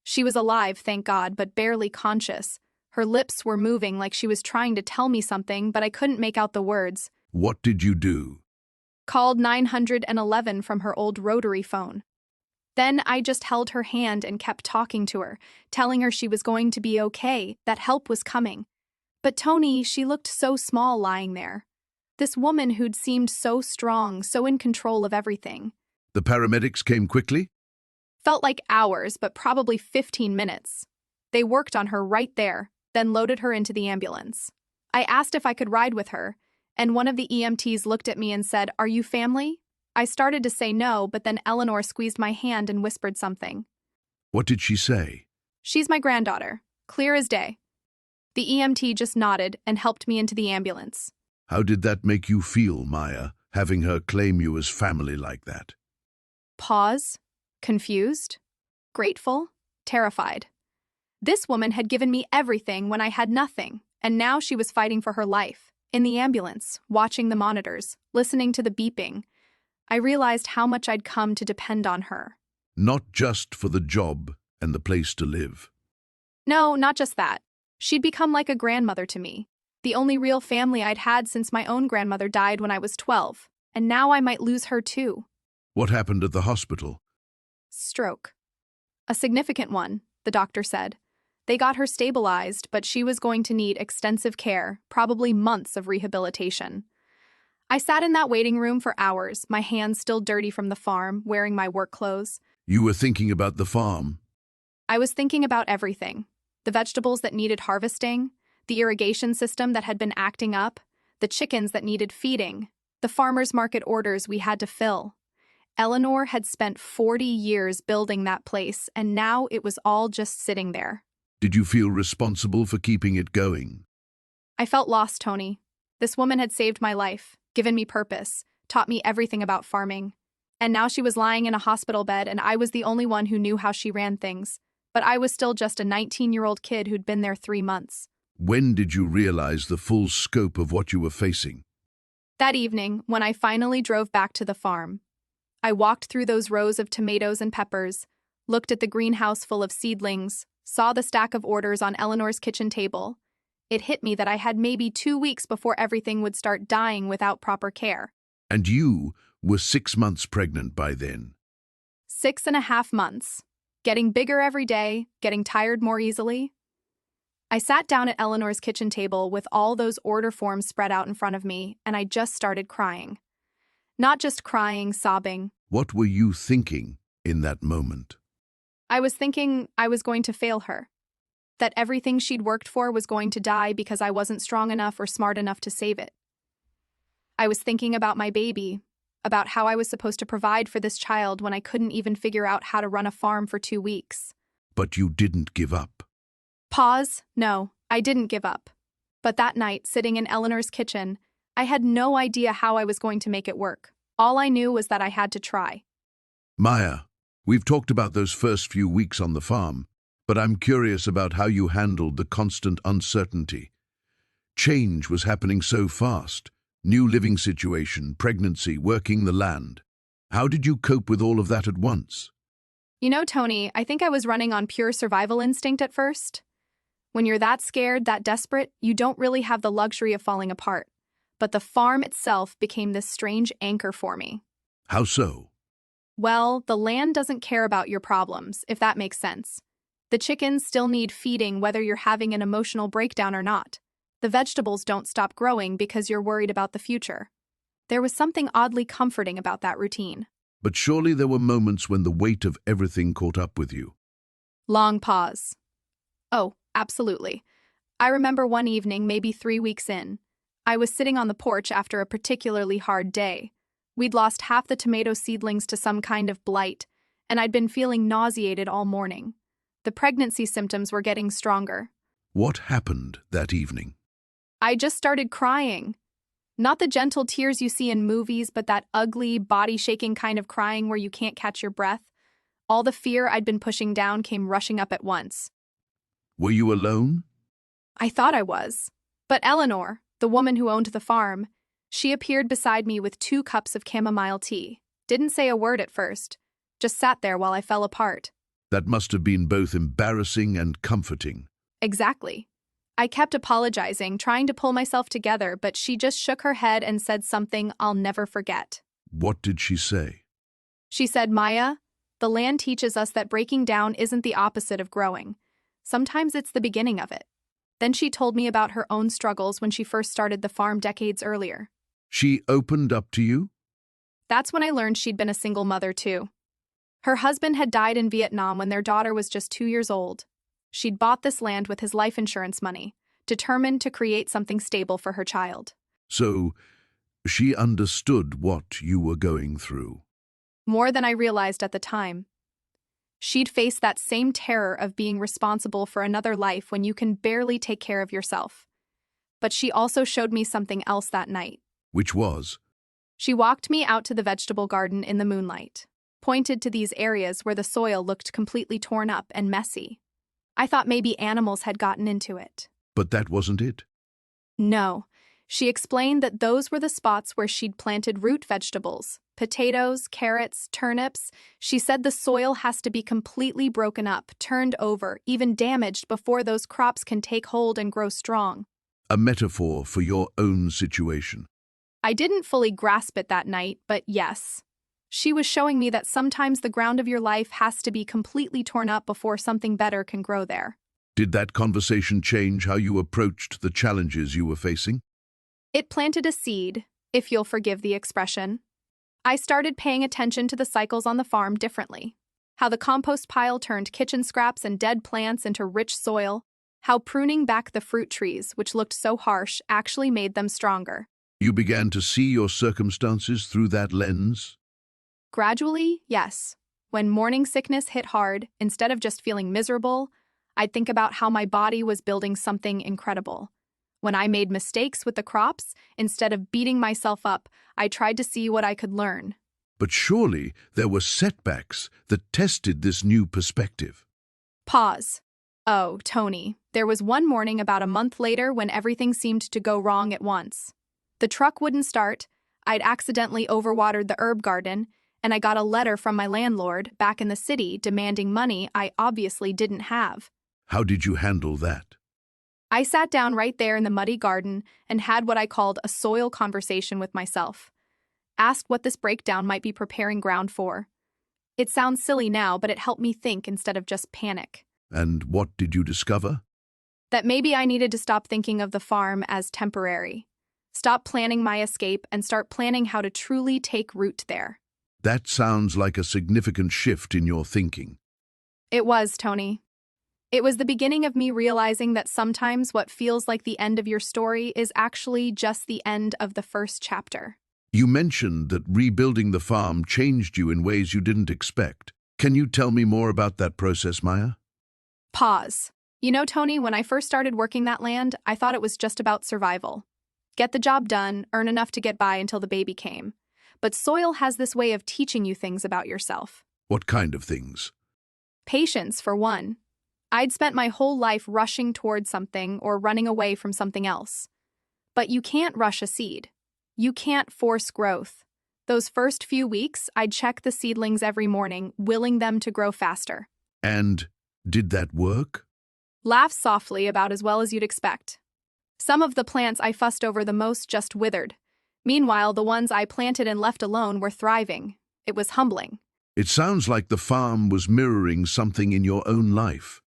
She was alive, thank God, but barely conscious. Her lips were moving like she was trying to tell me something, but I couldn't make out the words.
What did you do?
Called 911 from her old rotary phone. Then I just held her hand and kept talking to her, telling her she was going to be okay, that help was coming. But Tony, she looked so small lying there. This woman who'd seemed so strong, so in control of everything.
The paramedics came quickly?
Felt like hours, but probably 15 minutes. They worked on her right there, then loaded her into the ambulance. I asked if I could ride with her, and one of the EMTs looked at me and said, "Are you family?" I started to say no, but then Eleanor squeezed my hand and whispered something.
What did she say?
She's my granddaughter, clear as day. The EMT just nodded and helped me into the ambulance.
How did that make you feel, Maya, having her claim you as family like that?
Pause, confused, grateful, terrified. This woman had given me everything when I had nothing, and now she was fighting for her life. In the ambulance, watching the monitors, listening to the beeping, I realized how much I'd come to depend on her.
Not just for the job and the place to live.
No, not just that. She'd become like a grandmother to me, the only real family I'd had since my own grandmother died when I was 12, and now I might lose her too.
What happened at the hospital?
Stroke. A significant one, the doctor said. They got her stabilized, but she was going to need extensive care, probably months of rehabilitation. I sat in that waiting room for hours, my hands still dirty from the farm, wearing my work clothes.
You were thinking about the farm?
I was thinking about everything. The vegetables that needed harvesting, the irrigation system that had been acting up, the chickens that needed feeding, the farmers' market orders we had to fill. Eleanor had spent 40 years building that place, and now it was all just sitting there.
Did you feel responsible for keeping it going?
I felt lost, Tony. This woman had saved my life, given me purpose, taught me everything about farming. And now she was lying in a hospital bed, and I was the only one who knew how she ran things. But I was still just a 19-year-old kid who'd been there 3 months.
When did you realize the full scope of what you were facing?
That evening, when I finally drove back to the farm, I walked through those rows of tomatoes and peppers, looked at the greenhouse full of seedlings, saw the stack of orders on Eleanor's kitchen table. It hit me that I had maybe 2 weeks before everything would start dying without proper care.
And you were 6 months pregnant by then.
6.5 months. Getting bigger every day, getting tired more easily. I sat down at Eleanor's kitchen table with all those order forms spread out in front of me, and I just started crying. Not just crying, sobbing.
What were you thinking in that moment?
I was thinking I was going to fail her. that everything she'd worked for was going to die because I wasn't strong enough or smart enough to save it. I was thinking about my baby, about how I was supposed to provide for this child when I couldn't even figure out how to run a farm for 2 weeks.
But you didn't give up.
Pause. No, I didn't give up. But that night, sitting in Eleanor's kitchen, I had no idea how I was going to make it work. All I knew was that I had to try.
Maya, we've talked about those first few weeks on the farm, but I'm curious about how you handled the constant uncertainty. Change was happening so fast. New living situation, pregnancy, working the land. How did you cope with all of that at once?
You know, Tony, I think I was running on pure survival instinct at first. When you're that scared, that desperate, you don't really have the luxury of falling apart. But the farm itself became this strange anchor for me.
How so?
Well, the land doesn't care about your problems, if that makes sense. The chickens still need feeding whether you're having an emotional breakdown or not. The vegetables don't stop growing because you're worried about the future. There was something oddly comforting about that routine.
But surely there were moments when the weight of everything caught up with you.
Long pause. Oh, absolutely. I remember one evening, maybe 3 weeks in. I was sitting on the porch after a particularly hard day. We'd lost half the tomato seedlings to some kind of blight, and I'd been feeling nauseated all morning. The pregnancy symptoms were getting stronger.
What happened that evening?
I just started crying. Not the gentle tears you see in movies, but that ugly, body-shaking kind of crying where you can't catch your breath. All the fear I'd been pushing down came rushing up at once.
Were you alone?
I thought I was. But Eleanor, the woman who owned the farm, she appeared beside me with 2 cups of chamomile tea. Didn't say a word at first. Just sat there while I fell apart.
That must have been both embarrassing and comforting.
Exactly. I kept apologizing, trying to pull myself together, but she just shook her head and said something I'll never forget.
What did she say?
She said, Maya, the land teaches us that breaking down isn't the opposite of growing. Sometimes it's the beginning of it. Then she told me about her own struggles when she first started the farm decades earlier.
She opened up to you?
That's when I learned she'd been a single mother, too. Her husband had died in Vietnam when their daughter was just 2 years old. She'd bought this land with his life insurance money, determined to create something stable for her child.
So, she understood what you were going through.
More than I realized at the time. She'd faced that same terror of being responsible for another life when you can barely take care of yourself. But she also showed me something else that night.
Which was?
She walked me out to the vegetable garden in the moonlight, pointed to these areas where the soil looked completely torn up and messy. I thought maybe animals had gotten into it.
But that wasn't it.
No. She explained that those were the spots where she'd planted root vegetables, potatoes, carrots, turnips. She said the soil has to be completely broken up, turned over, even damaged before those crops can take hold and grow strong.
A metaphor for your own situation.
I didn't fully grasp it that night, but yes. She was showing me that sometimes the ground of your life has to be completely torn up before something better can grow there.
Did that conversation change how you approached the challenges you were facing?
It planted a seed, if you'll forgive the expression. I started paying attention to the cycles on the farm differently. How the compost pile turned kitchen scraps and dead plants into rich soil. How pruning back the fruit trees, which looked so harsh, actually made them stronger.
You began to see your circumstances through that lens?
Gradually, yes. When morning sickness hit hard, instead of just feeling miserable, I'd think about how my body was building something incredible. When I made mistakes with the crops, instead of beating myself up, I tried to see what I could learn.
But surely there were setbacks that tested this new perspective.
Pause. Oh, Tony, there was one morning about a month later when everything seemed to go wrong at once. The truck wouldn't start, I'd accidentally overwatered the herb garden, and I got a letter from my landlord back in the city demanding money I obviously didn't have.
How did you handle that?
I sat down right there in the muddy garden and had what I called a soil conversation with myself. Asked what this breakdown might be preparing ground for. It sounds silly now, but it helped me think instead of just panic.
And what did you discover?
That maybe I needed to stop thinking of the farm as temporary. Stop planning my escape and start planning how to truly take root there.
That sounds like a significant shift in your thinking.
It was, Tony. It was the beginning of me realizing that sometimes what feels like the end of your story is actually just the end of the first chapter.
You mentioned that rebuilding the farm changed you in ways you didn't expect. Can you tell me more about that process, Maya?
Pause. You know, Tony, when I first started working that land, I thought it was just about survival. Get the job done, earn enough to get by until the baby came. But soil has this way of teaching you things about yourself.
What kind of things?
Patience, for one. I'd spent my whole life rushing towards something or running away from something else. But you can't rush a seed. You can't force growth. Those first few weeks, I'd check the seedlings every morning, willing them to grow faster.
And did that work?
Laugh softly, about as well as you'd expect. Some of the plants I fussed over the most just withered. Meanwhile, the ones I planted and left alone were thriving. It was humbling.
It sounds like the farm was mirroring something in your own life.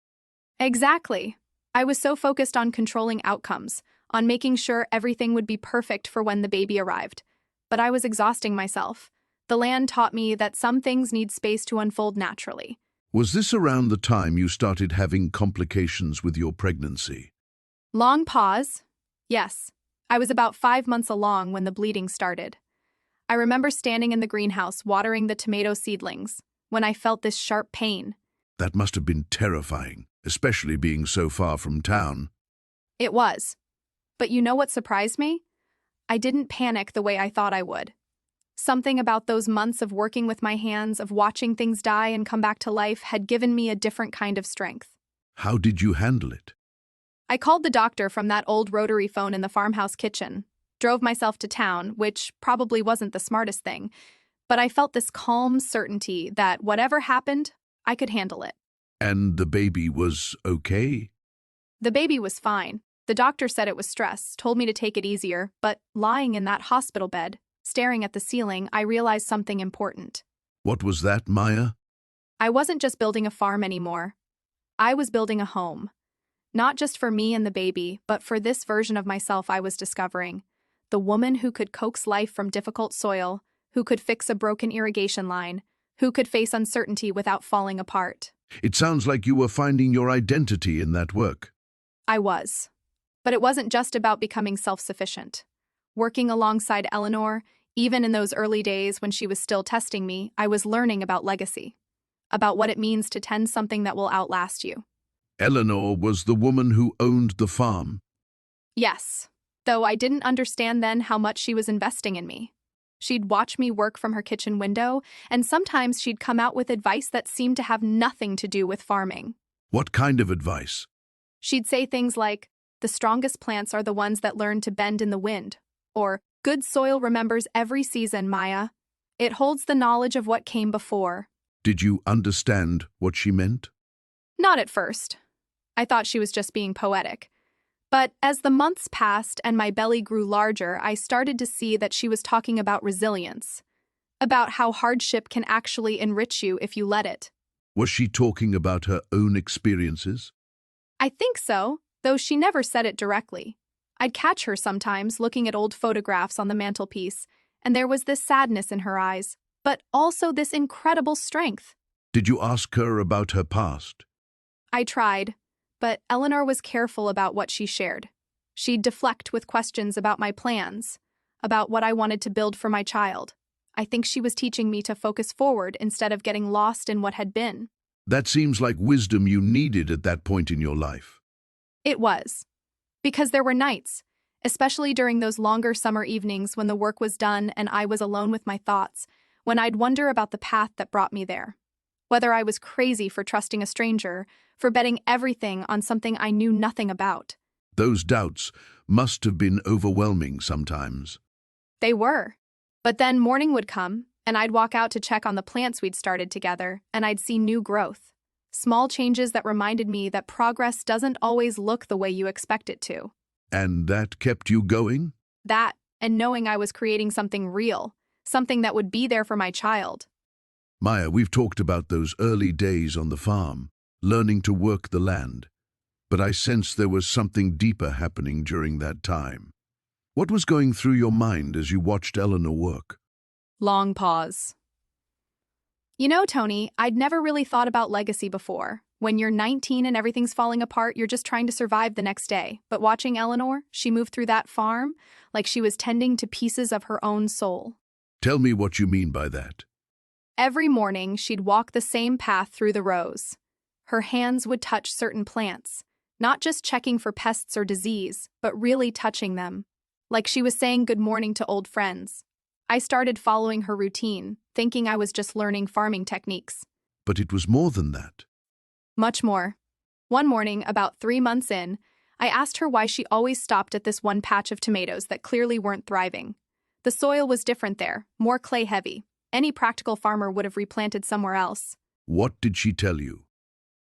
Exactly. I was so focused on controlling outcomes, on making sure everything would be perfect for when the baby arrived. But I was exhausting myself. The land taught me that some things need space to unfold naturally.
Was this around the time you started having complications with your pregnancy?
Long pause. Yes. I was about 5 months along when the bleeding started. I remember standing in the greenhouse watering the tomato seedlings when I felt this sharp pain.
That must have been terrifying, especially being so far from town.
It was. But you know what surprised me? I didn't panic the way I thought I would. Something about those months of working with my hands, of watching things die and come back to life, had given me a different kind of strength.
How did you handle it?
I called the doctor from that old rotary phone in the farmhouse kitchen, drove myself to town, which probably wasn't the smartest thing, but I felt this calm certainty that whatever happened, I could handle it.
And the baby was okay?
The baby was fine. The doctor said it was stress, told me to take it easier, but lying in that hospital bed, staring at the ceiling, I realized something important.
What was that, Maya?
I wasn't just building a farm anymore. I was building a home. Not just for me and the baby, but for this version of myself I was discovering. The woman who could coax life from difficult soil, who could fix a broken irrigation line, who could face uncertainty without falling apart.
It sounds like you were finding your identity in that work.
I was. But it wasn't just about becoming self-sufficient. Working alongside Eleanor, even in those early days when she was still testing me, I was learning about legacy, about what it means to tend something that will outlast you.
Eleanor was the woman who owned the farm.
Yes, though I didn't understand then how much she was investing in me. She'd watch me work from her kitchen window, and sometimes she'd come out with advice that seemed to have nothing to do with farming.
What kind of advice?
She'd say things like, "The strongest plants are the ones that learn to bend in the wind," or, "Good soil remembers every season, Maya. It holds the knowledge of what came before."
Did you understand what she meant?
Not at first. I thought she was just being poetic. But as the months passed and my belly grew larger, I started to see that she was talking about resilience, about how hardship can actually enrich you if you let it.
Was she talking about her own experiences?
I think so, though she never said it directly. I'd catch her sometimes looking at old photographs on the mantelpiece, and there was this sadness in her eyes, but also this incredible strength.
Did you ask her about her past?
I tried, but Eleanor was careful about what she shared. She'd deflect with questions about my plans, about what I wanted to build for my child. I think she was teaching me to focus forward instead of getting lost in what had been.
That seems like wisdom you needed at that point in your life.
It was. Because there were nights, especially during those longer summer evenings when the work was done and I was alone with my thoughts, when I'd wonder about the path that brought me there. Whether I was crazy for trusting a stranger, for betting everything on something I knew nothing about.
Those doubts must have been overwhelming sometimes.
They were. But then morning would come, and I'd walk out to check on the plants we'd started together, and I'd see new growth. Small changes that reminded me that progress doesn't always look the way you expect it to.
And that kept you going?
That, and knowing I was creating something real, something that would be there for my child.
Maya, we've talked about those early days on the farm, learning to work the land. But I sensed there was something deeper happening during that time. What was going through your mind as you watched Eleanor work?
Long pause. You know, Tony, I'd never really thought about legacy before. When you're 19 and everything's falling apart, you're just trying to survive the next day. But watching Eleanor, she moved through that farm like she was tending to pieces of her own soul.
Tell me what you mean by that.
Every morning, she'd walk the same path through the rows. Her hands would touch certain plants, not just checking for pests or disease, but really touching them. Like she was saying good morning to old friends. I started following her routine, thinking I was just learning farming techniques.
But it was more than that.
Much more. One morning, about 3 months in, I asked her why she always stopped at this one patch of tomatoes that clearly weren't thriving. The soil was different there, more clay-heavy. Any practical farmer would have replanted somewhere else.
What did she tell you?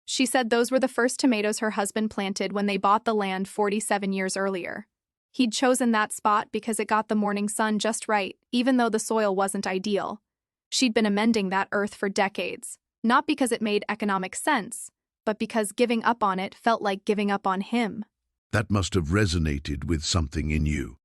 She said those were the first tomatoes her husband planted when they bought the land 47 years earlier. He'd chosen that spot because it got the morning sun just right, even though the soil wasn't ideal. She'd been amending that earth for decades, not because it made economic sense, but because giving up on it felt like giving up on him.
That must have resonated with something in you.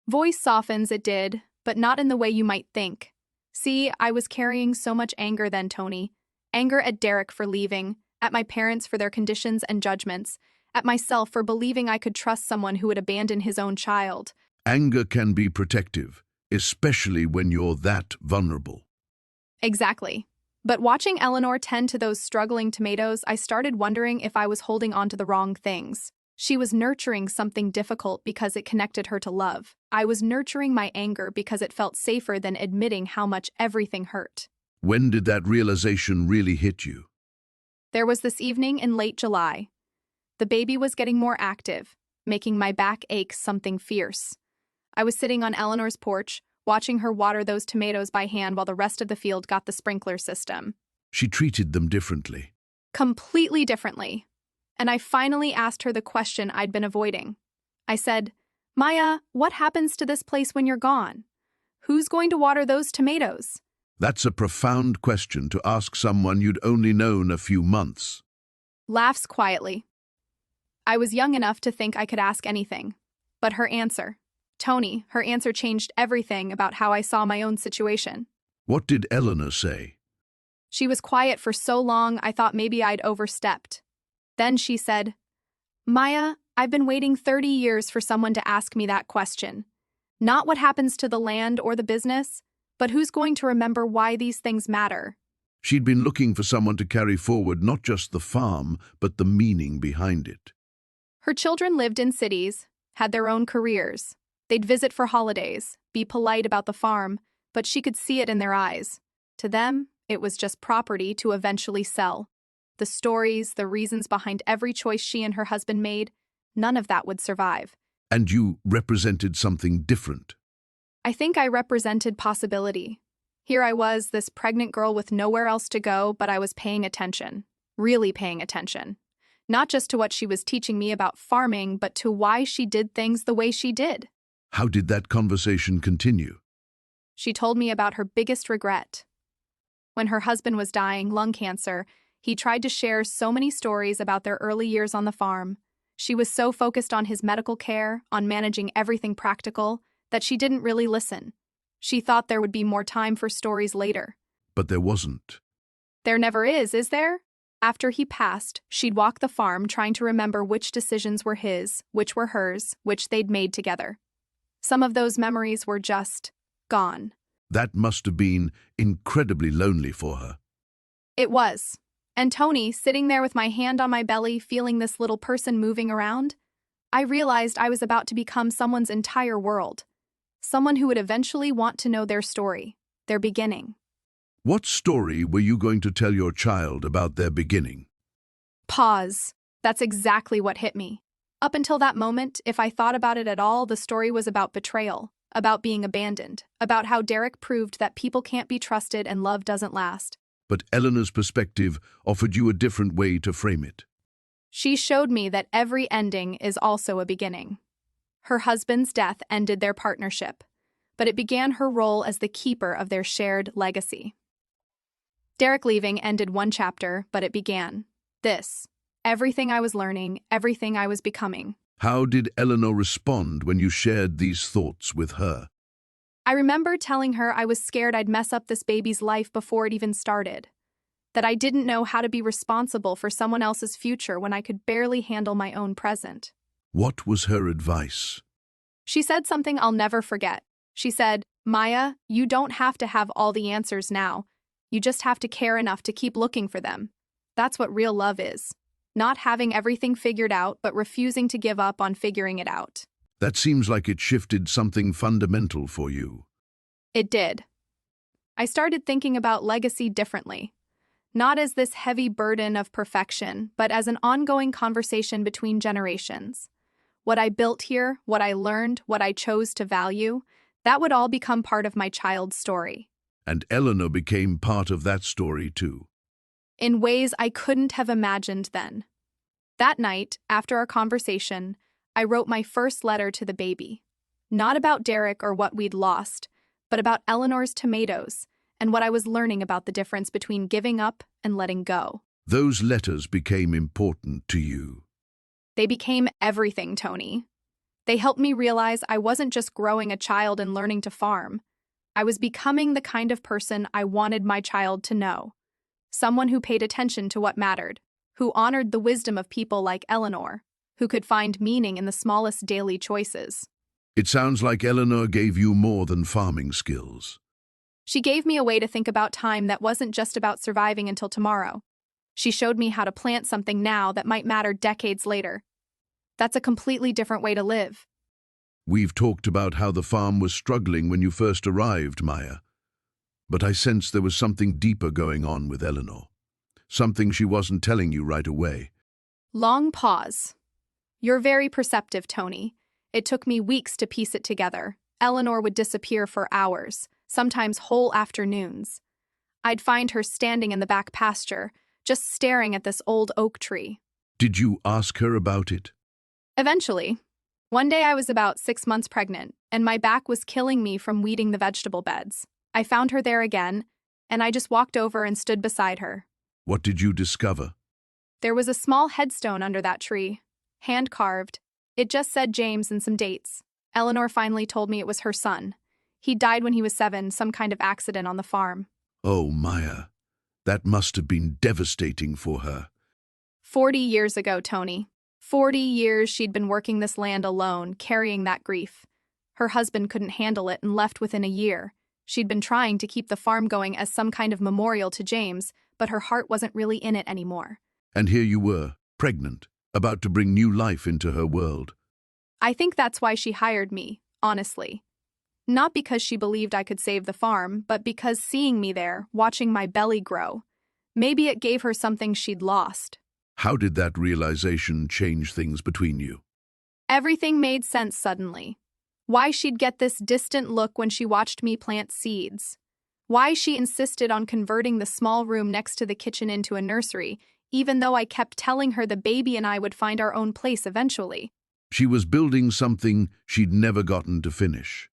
Voice softens, it did, but not in the way you might think. See, I was carrying so much anger then, Tony. Anger at Derek for leaving, at my parents for their conditions and judgments, at myself for believing I could trust someone who would abandon his own child.
Anger can be protective, especially when you're that vulnerable.
Exactly. But watching Eleanor tend to those struggling tomatoes, I started wondering if I was holding on to the wrong things. She was nurturing something difficult because it connected her to love. I was nurturing my anger because it felt safer than admitting how much everything hurt.
When did that realization really hit you?
There was this evening in late July. The baby was getting more active, making my back ache something fierce. I was sitting on Eleanor's porch, watching her water those tomatoes by hand while the rest of the field got the sprinkler system.
She treated them differently.
Completely differently. And I finally asked her the question I'd been avoiding. I said, "Maya, what happens to this place when you're gone? Who's going to water those tomatoes?"
That's a profound question to ask someone you'd only known a few months.
Laughs quietly. I was young enough to think I could ask anything. But her answer, Tony, her answer changed everything about how I saw my own situation.
What did Eleanor say?
She was quiet for so long I thought maybe I'd overstepped. Then she said, "Maya, I've been waiting 30 years for someone to ask me that question. Not what happens to the land or the business, but who's going to remember why these things matter."
She'd been looking for someone to carry forward not just the farm, but the meaning behind it.
Her children lived in cities, had their own careers. They'd visit for holidays, be polite about the farm, but she could see it in their eyes. To them, it was just property to eventually sell. The stories, the reasons behind every choice she and her husband made, none of that would survive.
And you represented something different.
I think I represented possibility. Here I was, this pregnant girl with nowhere else to go, but I was paying attention. Really paying attention. Not just to what she was teaching me about farming, but to why she did things the way she did.
How did that conversation continue?
She told me about her biggest regret. When her husband was dying, lung cancer, he tried to share so many stories about their early years on the farm. She was so focused on his medical care, on managing everything practical, that she didn't really listen. She thought there would be more time for stories later.
But there wasn't.
There never is there? After he passed, she'd walk the farm trying to remember which decisions were his, which were hers, which they'd made together. Some of those memories were just gone.
That must have been incredibly lonely for her.
It was. And Tony, sitting there with my hand on my belly, feeling this little person moving around, I realized I was about to become someone's entire world. Someone who would eventually want to know their story, their beginning.
What story were you going to tell your child about their beginning?
Pause. That's exactly what hit me. Up until that moment, if I thought about it at all, the story was about betrayal, about being abandoned, about how Derek proved that people can't be trusted and love doesn't last.
But Eleanor's perspective offered you a different way to frame it.
She showed me that every ending is also a beginning. Her husband's death ended their partnership, but it began her role as the keeper of their shared legacy. Derek leaving ended one chapter, but it began this. Everything I was learning, everything I was becoming.
How did Eleanor respond when you shared these thoughts with her?
I remember telling her I was scared I'd mess up this baby's life before it even started. that I didn't know how to be responsible for someone else's future when I could barely handle my own present.
What was her advice?
She said something I'll never forget. She said, "Maya, you don't have to have all the answers now. You just have to care enough to keep looking for them. That's what real love is. Not having everything figured out, but refusing to give up on figuring it out."
That seems like it shifted something fundamental for you.
It did. I started thinking about legacy differently. Not as this heavy burden of perfection, but as an ongoing conversation between generations. What I built here, what I learned, what I chose to value, that would all become part of my child's story.
And Eleanor became part of that story too.
In ways I couldn't have imagined then. That night, after our conversation, I wrote my first letter to the baby. Not about Derek or what we'd lost, but about Eleanor's tomatoes and what I was learning about the difference between giving up and letting go.
Those letters became important to you.
They became everything, Tony. They helped me realize I wasn't just growing a child and learning to farm. I was becoming the kind of person I wanted my child to know. Someone who paid attention to what mattered, who honored the wisdom of people like Eleanor, who could find meaning in the smallest daily choices.
It sounds like Eleanor gave you more than farming skills.
She gave me a way to think about time that wasn't just about surviving until tomorrow. She showed me how to plant something now that might matter decades later. That's a completely different way to live.
We've talked about how the farm was struggling when you first arrived, Maya. But I sensed there was something deeper going on with Eleanor. Something she wasn't telling you right away.
Long pause. You're very perceptive, Tony. It took me weeks to piece it together. Eleanor would disappear for hours, sometimes whole afternoons. I'd find her standing in the back pasture, just staring at this old oak tree.
Did you ask her about it?
Eventually. One day I was about 6 months pregnant, and my back was killing me from weeding the vegetable beds. I found her there again, and I just walked over and stood beside her.
What did you discover?
There was a small headstone under that tree, hand-carved. It just said James and some dates. Eleanor finally told me it was her son. He died when he was 7, some kind of accident on the farm.
Oh, Maya, that must have been devastating for her.
40 years ago, Tony. 40 years she'd been working this land alone, carrying that grief. Her husband couldn't handle it and left within a year. She'd been trying to keep the farm going as some kind of memorial to James, but her heart wasn't really in it anymore.
And here you were, pregnant, about to bring new life into her world.
I think that's why she hired me, honestly. Not because she believed I could save the farm, but because seeing me there, watching my belly grow, maybe it gave her something she'd lost.
How did that realization change things between you?
Everything made sense suddenly. Why she'd get this distant look when she watched me plant seeds. Why she insisted on converting the small room next to the kitchen into a nursery, even though I kept telling her the baby and I would find our own place eventually.
She was building something she'd never gotten to finish.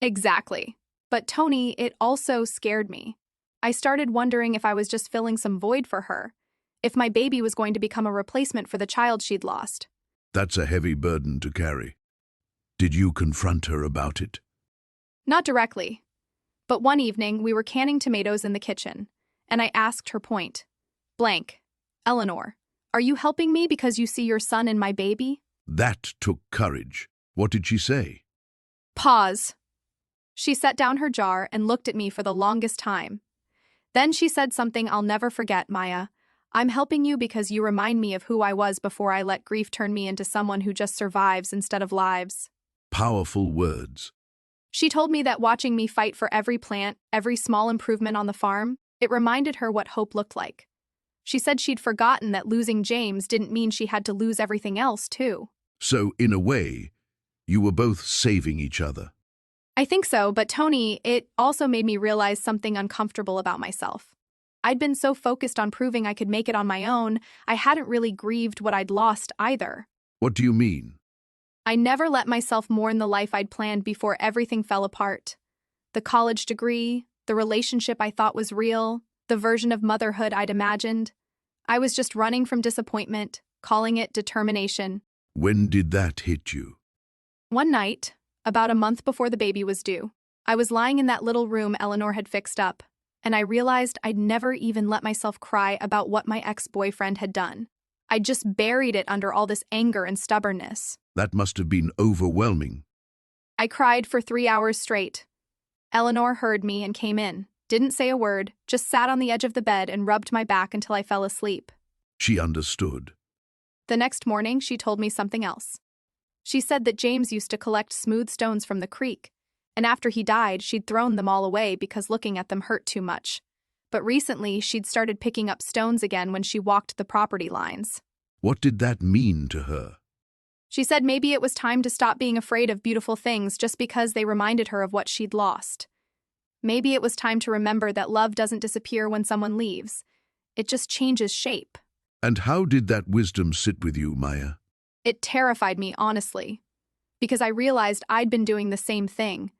Exactly. But Tony, it also scared me. I started wondering if I was just filling some void for her, if my baby was going to become a replacement for the child she'd lost.
That's a heavy burden to carry. Did you confront her about it?
Not directly. But one evening, we were canning tomatoes in the kitchen, and I asked her point blank, "Eleanor, are you helping me because you see your son in my baby?"
That took courage. What did she say?
Pause. She set down her jar and looked at me for the longest time. Then she said something I'll never forget, "Maya. I'm helping you because you remind me of who I was before I let grief turn me into someone who just survives instead of lives."
Powerful words.
She told me that watching me fight for every plant, every small improvement on the farm, it reminded her what hope looked like. She said she'd forgotten that losing James didn't mean she had to lose everything else, too.
So, in a way, you were both saving each other.
I think so, but Tony, it also made me realize something uncomfortable about myself. I'd been so focused on proving I could make it on my own, I hadn't really grieved what I'd lost either.
What do you mean?
I never let myself mourn the life I'd planned before everything fell apart. The college degree, the relationship I thought was real, the version of motherhood I'd imagined. I was just running from disappointment, calling it determination.
When did that hit you?
One night, about a month before the baby was due, I was lying in that little room Eleanor had fixed up, and I realized I'd never even let myself cry about what my ex-boyfriend had done. I just buried it under all this anger and stubbornness.
That must have been overwhelming.
I cried for 3 hours straight. Eleanor heard me and came in, didn't say a word, just sat on the edge of the bed and rubbed my back until I fell asleep.
She understood.
The next morning, she told me something else. She said that James used to collect smooth stones from the creek, and after he died, she'd thrown them all away because looking at them hurt too much. But recently, she'd started picking up stones again when she walked the property lines.
What did that mean to her?
She said maybe it was time to stop being afraid of beautiful things just because they reminded her of what she'd lost. Maybe it was time to remember that love doesn't disappear when someone leaves. It just changes shape.
And how did that wisdom sit with you, Maya?
It terrified me, honestly, because I realized I'd been doing the same thing,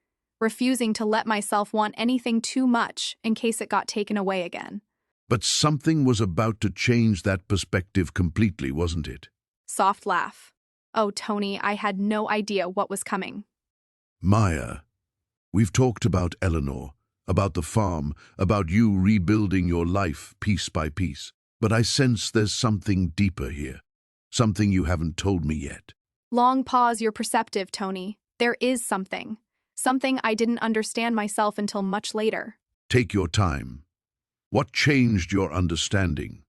refusing to let myself want anything too much in case it got taken away again.
But something was about to change that perspective completely, wasn't it?
Soft laugh. Oh, Tony, I had no idea what was coming.
Maya, we've talked about Eleanor, about the farm, about you rebuilding your life piece by piece. But I sense there's something deeper here, something you haven't told me yet.
Long pause, you're perceptive, Tony. There is something. Something I didn't understand myself until much later.
Take your time. What changed your understanding?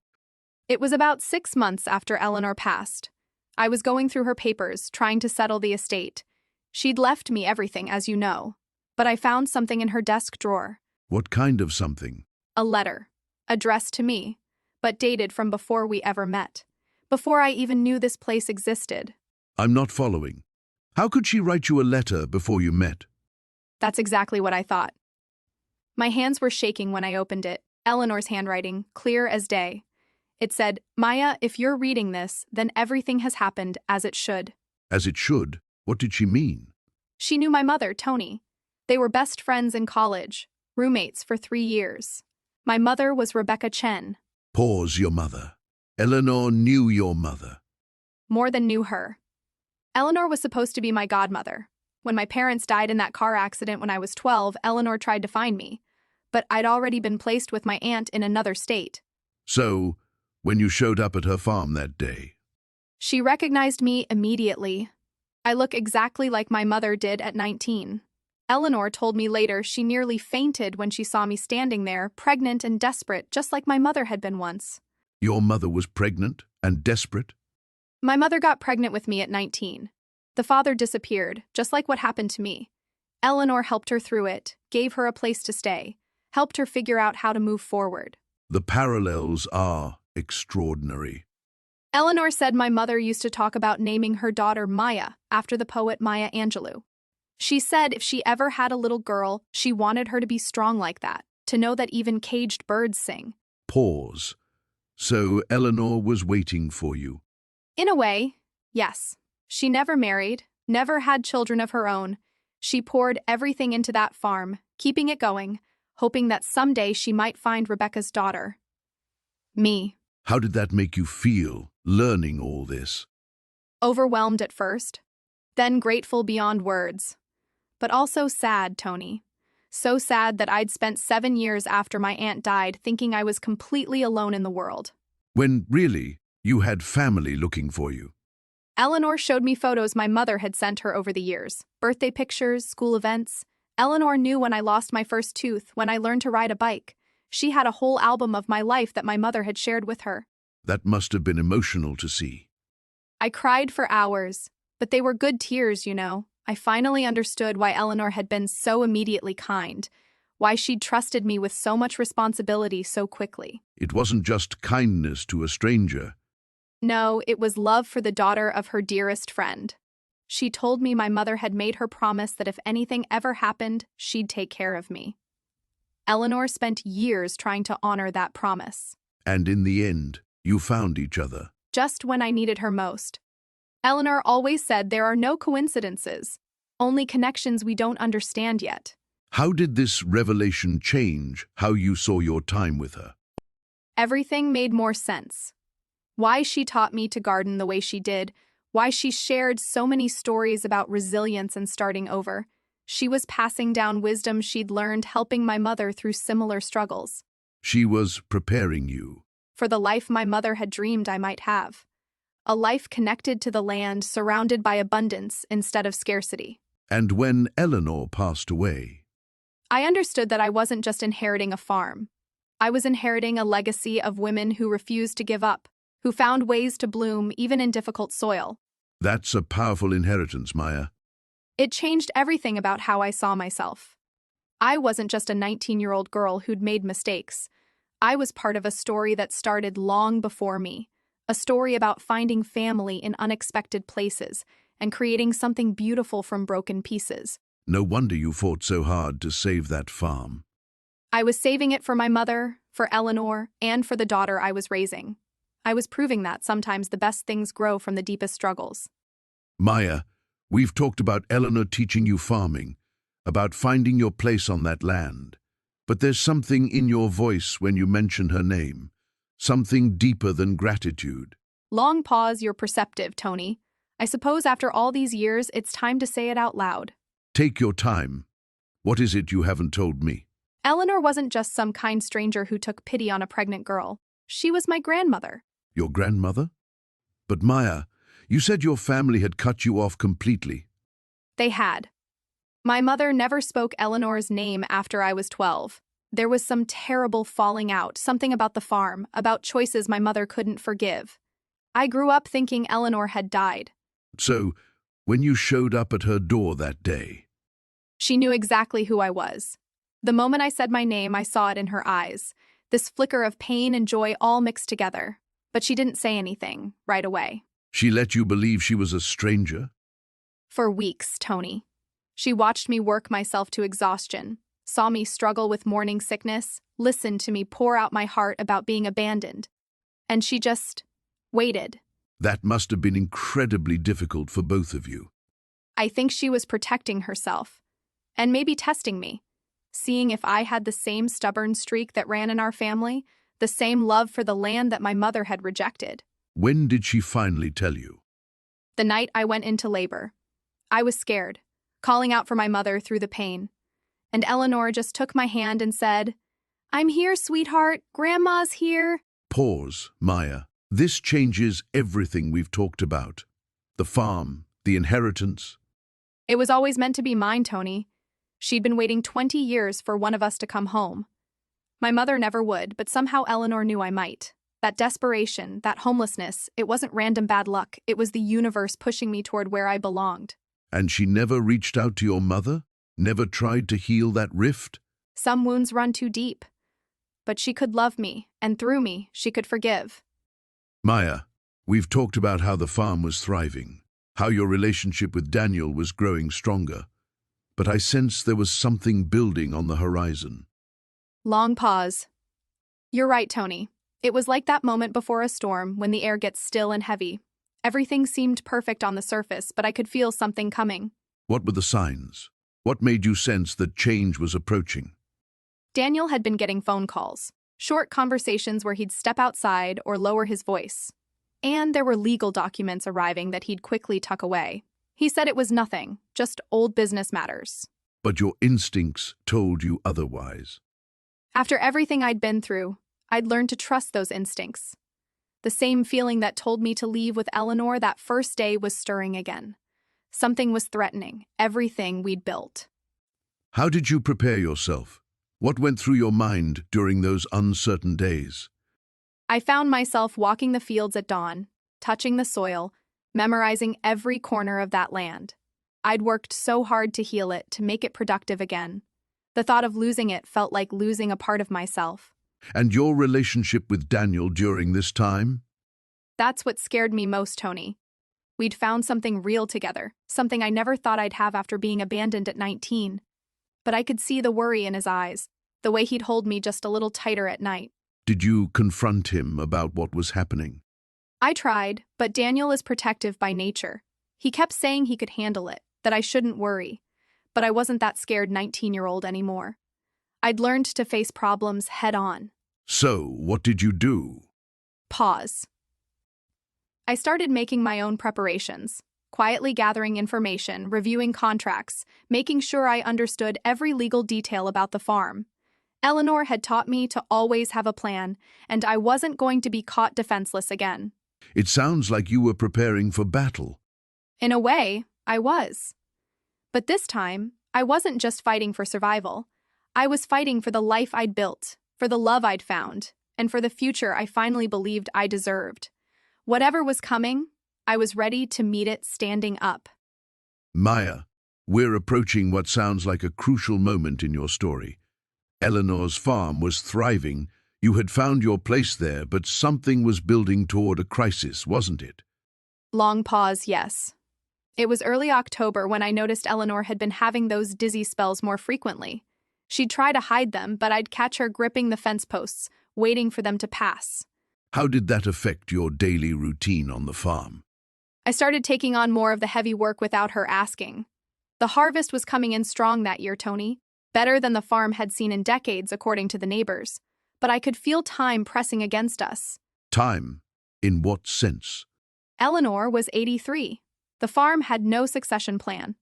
It was about 6 months after Eleanor passed. I was going through her papers, trying to settle the estate. She'd left me everything, as you know. But I found something in her desk drawer.
What kind of something?
A letter, addressed to me, but dated from before we ever met, before I even knew this place existed.
I'm not following. How could she write you a letter before you met?
That's exactly what I thought. My hands were shaking when I opened it, Eleanor's handwriting, clear as day. It said, "Maya, if you're reading this, then everything has happened as it should."
As it should? What did she mean?
She knew my mother, Tony. They were best friends in college, roommates for 3 years. My mother was Rebecca Chen.
Pause, your mother. Eleanor knew your mother.
More than knew her. Eleanor was supposed to be my godmother. When my parents died in that car accident when I was 12, Eleanor tried to find me. But I'd already been placed with my aunt in another state.
So, when you showed up at her farm that day?
She recognized me immediately. I look exactly like my mother did at 19. Eleanor told me later she nearly fainted when she saw me standing there, pregnant and desperate, just like my mother had been once.
Your mother was pregnant and desperate?
My mother got pregnant with me at 19. The father disappeared, just like what happened to me. Eleanor helped her through it, gave her a place to stay, helped her figure out how to move forward.
The parallels are extraordinary.
Eleanor said my mother used to talk about naming her daughter Maya after the poet Maya Angelou. She said if she ever had a little girl, she wanted her to be strong like that, to know that even caged birds sing.
Pause. So Eleanor was waiting for you?
In a way, yes. She never married, never had children of her own. She poured everything into that farm, keeping it going, hoping that someday she might find Rebecca's daughter. Me.
How did that make you feel, learning all this?
Overwhelmed at first, then grateful beyond words. But also sad, Tony. So sad that I'd spent 7 years after my aunt died thinking I was completely alone in the world.
When, really, you had family looking for you.
Eleanor showed me photos my mother had sent her over the years. Birthday pictures, school events. Eleanor knew when I lost my first tooth, when I learned to ride a bike. She had a whole album of my life that my mother had shared with her.
That must have been emotional to see.
I cried for hours, but they were good tears, you know. I finally understood why Eleanor had been so immediately kind, why she'd trusted me with so much responsibility so quickly.
It wasn't just kindness to a stranger.
No, it was love for the daughter of her dearest friend. She told me my mother had made her promise that if anything ever happened, she'd take care of me. Eleanor spent years trying to honor that promise.
And in the end, you found each other.
Just when I needed her most. Eleanor always said there are no coincidences, only connections we don't understand yet.
How did this revelation change how you saw your time with her?
Everything made more sense. Why she taught me to garden the way she did, why she shared so many stories about resilience and starting over. She was passing down wisdom she'd learned helping my mother through similar struggles.
She was preparing you.
For the life my mother had dreamed I might have. A life connected to the land, surrounded by abundance instead of scarcity.
And when Eleanor passed away,
I understood that I wasn't just inheriting a farm. I was inheriting a legacy of women who refused to give up, who found ways to bloom even in difficult soil.
that's a powerful inheritance, Maya.
It changed everything about how I saw myself. I wasn't just a 19-year-old girl who'd made mistakes. I was part of a story that started long before me, a story about finding family in unexpected places and creating something beautiful from broken pieces.
No wonder you fought so hard to save that farm.
I was saving it for my mother, for Eleanor, and for the daughter I was raising. I was proving that sometimes the best things grow from the deepest struggles.
Maya, we've talked about Eleanor teaching you farming, about finding your place on that land. But there's something in your voice when you mention her name, something deeper than gratitude.
Long pause, you're perceptive, Tony. I suppose after all these years, it's time to say it out loud.
Take your time. What is it you haven't told me?
Eleanor wasn't just some kind stranger who took pity on a pregnant girl. She was my grandmother.
Your grandmother? But Maya, you said your family had cut you off completely.
They had. My mother never spoke Eleanor's name after I was 12. There was some terrible falling out, something about the farm, about choices my mother couldn't forgive. I grew up thinking Eleanor had died.
So, when you showed up at her door that day,
She knew exactly who I was. The moment I said my name, I saw it in her eyes, this flicker of pain and joy all mixed together. But she didn't say anything right away.
she let you believe she was a stranger?
For weeks, Tony. She watched me work myself to exhaustion, saw me struggle with morning sickness, listened to me pour out my heart about being abandoned. And she just waited.
That must have been incredibly difficult for both of you.
I think she was protecting herself, and maybe testing me, seeing if I had the same stubborn streak that ran in our family, the same love for the land that my mother had rejected.
When did she finally tell you?
The night I went into labor. I was scared, calling out for my mother through the pain. And Eleanor just took my hand and said, "I'm here, sweetheart. Grandma's here."
Pause, Maya. This changes everything we've talked about. The farm, the inheritance.
It was always meant to be mine, Tony. She'd been waiting 20 years for one of us to come home. My mother never would, but somehow Eleanor knew I might. That desperation, that homelessness, it wasn't random bad luck. It was the universe pushing me toward where I belonged.
And she never reached out to your mother? Never tried to heal that rift?
Some wounds run too deep. But she could love me, and through me, she could forgive.
Maya, we've talked about how the farm was thriving, how your relationship with Daniel was growing stronger. But I sense there was something building on the horizon.
Long pause. You're right, Tony. It was like that moment before a storm when the air gets still and heavy. Everything seemed perfect on the surface, but I could feel something coming.
What were the signs? What made you sense that change was approaching?
Daniel had been getting phone calls, short conversations where he'd step outside or lower his voice. And there were legal documents arriving that he'd quickly tuck away. He said it was nothing, just old business matters.
But your instincts told you otherwise.
After everything I'd been through, I'd learned to trust those instincts. The same feeling that told me to leave with Eleanor that first day was stirring again. Something was threatening everything we'd built.
How did you prepare yourself? What went through your mind during those uncertain days?
I found myself walking the fields at dawn, touching the soil, memorizing every corner of that land. I'd worked so hard to heal it, to make it productive again. The thought of losing it felt like losing a part of myself.
And your relationship with Daniel during this time?
That's what scared me most, Tony. We'd found something real together, something I never thought I'd have after being abandoned at 19. But I could see the worry in his eyes, the way he'd hold me just a little tighter at night.
Did you confront him about what was happening?
I tried, but Daniel is protective by nature. He kept saying he could handle it, that I shouldn't worry. But I wasn't that scared 19-year-old anymore. I'd learned to face problems head-on.
So, what did you do?
Pause. I started making my own preparations. quietly gathering information, reviewing contracts, making sure I understood every legal detail about the farm. Eleanor had taught me to always have a plan, and I wasn't going to be caught defenseless again.
It sounds like you were preparing for battle.
In a way, I was. But this time, I wasn't just fighting for survival. I was fighting for the life I'd built, for the love I'd found, and for the future I finally believed I deserved. Whatever was coming, I was ready to meet it standing up.
Maya, we're approaching what sounds like a crucial moment in your story. Eleanor's farm was thriving. You had found your place there, but something was building toward a crisis, wasn't it?
Long pause, yes. It was early October when I noticed Eleanor had been having those dizzy spells more frequently. She'd try to hide them, but I'd catch her gripping the fence posts, waiting for them to pass.
How did that affect your daily routine on the farm?
I started taking on more of the heavy work without her asking. The harvest was coming in strong that year, Tony. Better than the farm had seen in decades, according to the neighbors. But I could feel time pressing against us.
Time? In what sense?
Eleanor was 83. The farm had no succession plan.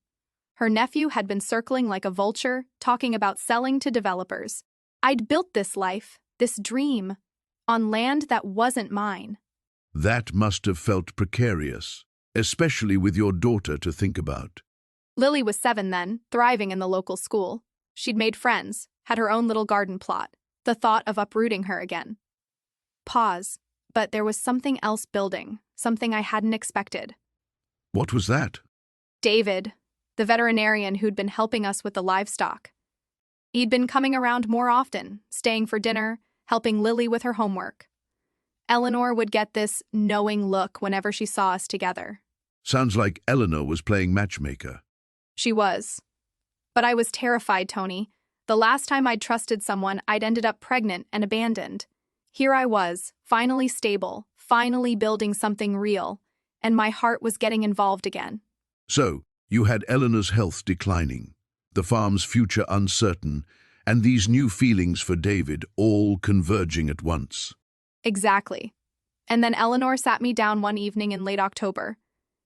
Her nephew had been circling like a vulture, talking about selling to developers. I'd built this life, this dream, on land that wasn't mine.
That must have felt precarious, especially with your daughter to think about.
Lily was 7 then, thriving in the local school. She'd made friends, had her own little garden plot. The thought of uprooting her again. Pause, but there was something else building, something I hadn't expected.
What was that?
David, the veterinarian who'd been helping us with the livestock. He'd been coming around more often, staying for dinner, helping Lily with her homework. Eleanor would get this knowing look whenever she saw us together.
Sounds like Eleanor was playing matchmaker.
She was. But I was terrified, Tony. The last time I'd trusted someone, I'd ended up pregnant and abandoned. Here I was, finally stable, finally building something real, and my heart was getting involved again.
So, you had Eleanor's health declining, the farm's future uncertain, and these new feelings for David all converging at once.
Exactly. And then Eleanor sat me down one evening in late October.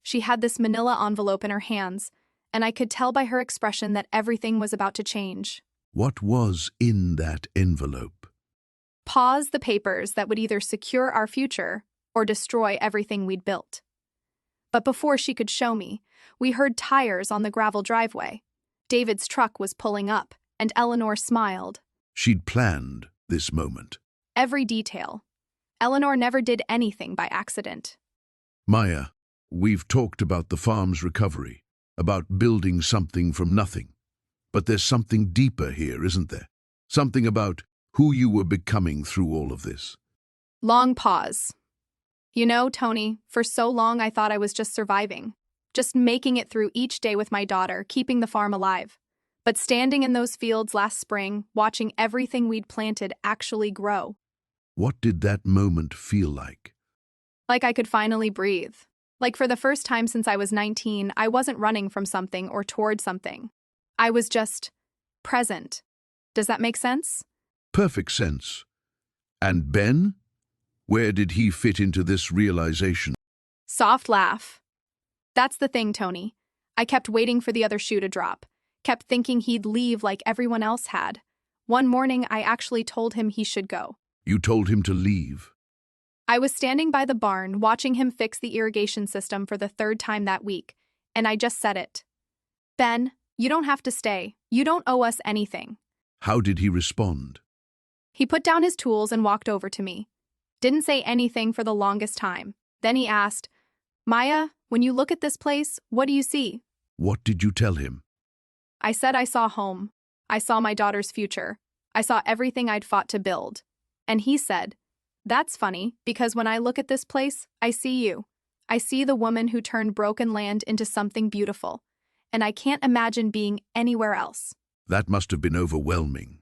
She had this manila envelope in her hands, and I could tell by her expression that everything was about to change.
What was in that envelope?
Pause the papers that would either secure our future or destroy everything we'd built. But before she could show me, we heard tires on the gravel driveway. David's truck was pulling up, and Eleanor smiled.
She'd planned this moment.
Every detail. Eleanor never did anything by accident.
Maya, we've talked about the farm's recovery, about building something from nothing. But there's something deeper here, isn't there? Something about who you were becoming through all of this.
Long pause. You know, Tony, for so long I thought I was just surviving, just making it through each day with my daughter, keeping the farm alive. But standing in those fields last spring, watching everything we'd planted actually grow.
What did that moment feel like?
Like I could finally breathe. Like for the first time since I was 19, I wasn't running from something or toward something. I was just present. Does that make sense?
Perfect sense. And Ben? Where did he fit into this realization?
Soft laugh. That's the thing, Tony. I kept waiting for the other shoe to drop. Kept thinking he'd leave like everyone else had. One morning, I actually told him he should go.
You told him to leave?
I was standing by the barn, watching him fix the irrigation system for the 3rd time that week, and I just said it. Ben, you don't have to stay. You don't owe us anything.
How did he respond?
He put down his tools and walked over to me. Didn't say anything for the longest time. Then he asked, Maya, when you look at this place, what do you see?
What did you tell him?
I said I saw home. I saw my daughter's future. I saw everything I'd fought to build. And he said, that's funny, because when I look at this place, I see you. I see the woman who turned broken land into something beautiful. And I can't imagine being anywhere else.
That must have been overwhelming.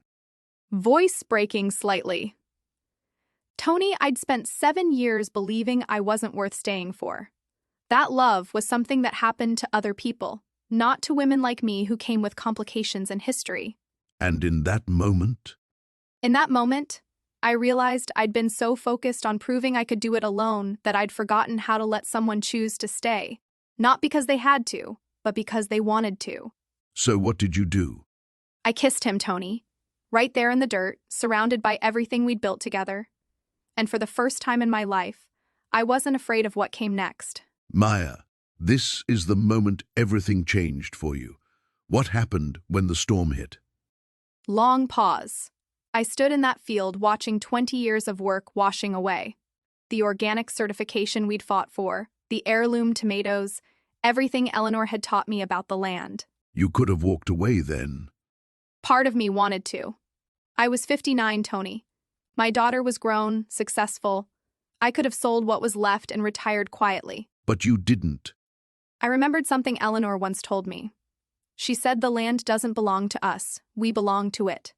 Voice breaking slightly. Tony, I'd spent 7 years believing I wasn't worth staying for. That love was something that happened to other people, not to women like me who came with complications and history.
And in that moment?
In that moment, I realized I'd been so focused on proving I could do it alone that I'd forgotten how to let someone choose to stay. Not because they had to, but because they wanted to.
So what did you do?
I kissed him, Tony. Right there in the dirt, surrounded by everything we'd built together. And for the first time in my life, I wasn't afraid of what came next.
Maya, this is the moment everything changed for you. What happened when the storm hit?
Long pause. I stood in that field watching 20 years of work washing away. The organic certification we'd fought for, the heirloom tomatoes, everything Eleanor had taught me about the land.
You could have walked away then.
Part of me wanted to. I was 59, Tony. My daughter was grown, successful. I could have sold what was left and retired quietly.
But you didn't.
I remembered something Eleanor once told me. She said the land doesn't belong to us, we belong to it.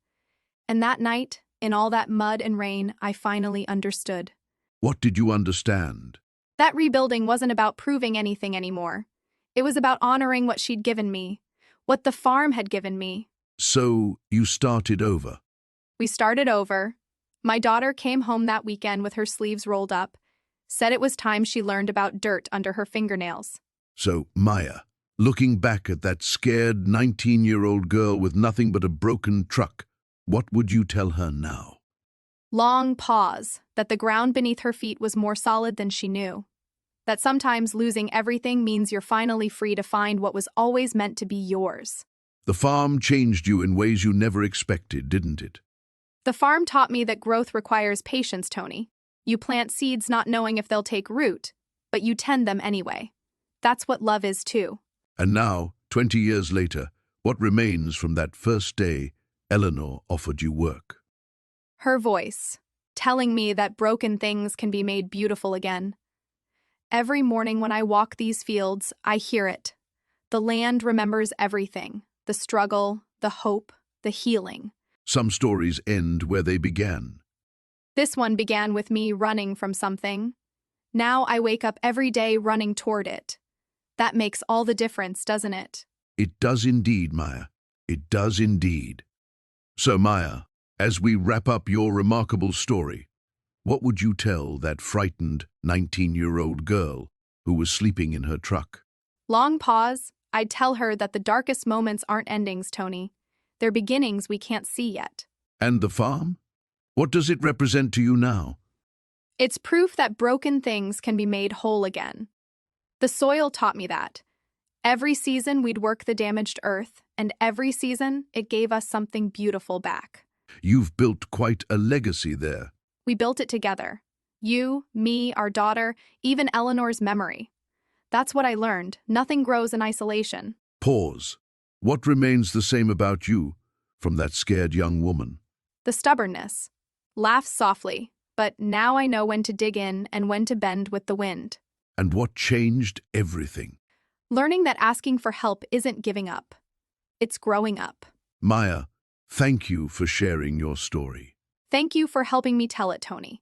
And that night, in all that mud and rain, I finally understood.
What did you understand?
That rebuilding wasn't about proving anything anymore. It was about honoring what she'd given me, what the farm had given me.
So you started over.
We started over. My daughter came home that weekend with her sleeves rolled up, said it was time she learned about dirt under her fingernails.
So, Maya, looking back at that scared 19-year-old girl with nothing but a broken truck, what would you tell her now?
Long pause, that the ground beneath her feet was more solid than she knew. That sometimes losing everything means you're finally free to find what was always meant to be yours.
The farm changed you in ways you never expected, didn't it?
The farm taught me that growth requires patience, Tony. You plant seeds not knowing if they'll take root, but you tend them anyway. That's what love is too.
And now, 20 years later, what remains from that first day Eleanor offered you work?
Her voice, telling me that broken things can be made beautiful again. Every morning when I walk these fields, I hear it. The land remembers everything, the struggle, the hope, the healing.
Some stories end where they began.
This one began with me running from something. Now I wake up every day running toward it. That makes all the difference, doesn't it?
It does indeed, Maya. It does indeed. So, Maya, as we wrap up your remarkable story, what would you tell that frightened 19-year-old girl who was sleeping in her truck?
Long pause, I'd tell her that the darkest moments aren't endings, Tony. They're beginnings we can't see yet.
And the farm? What does it represent to you now?
It's proof that broken things can be made whole again. The soil taught me that. Every season we'd work the damaged earth, and every season it gave us something beautiful back.
You've built quite a legacy there.
We built it together. You, me, our daughter, even Eleanor's memory. That's what I learned. Nothing grows in isolation.
Pause. What remains the same about you from that scared young woman?
The stubbornness. Laughs softly, but now I know when to dig in and when to bend with the wind.
And what changed everything?
Learning that asking for help isn't giving up. It's growing up.
Maya, thank you for sharing your story.
Thank you for helping me tell it, Tony.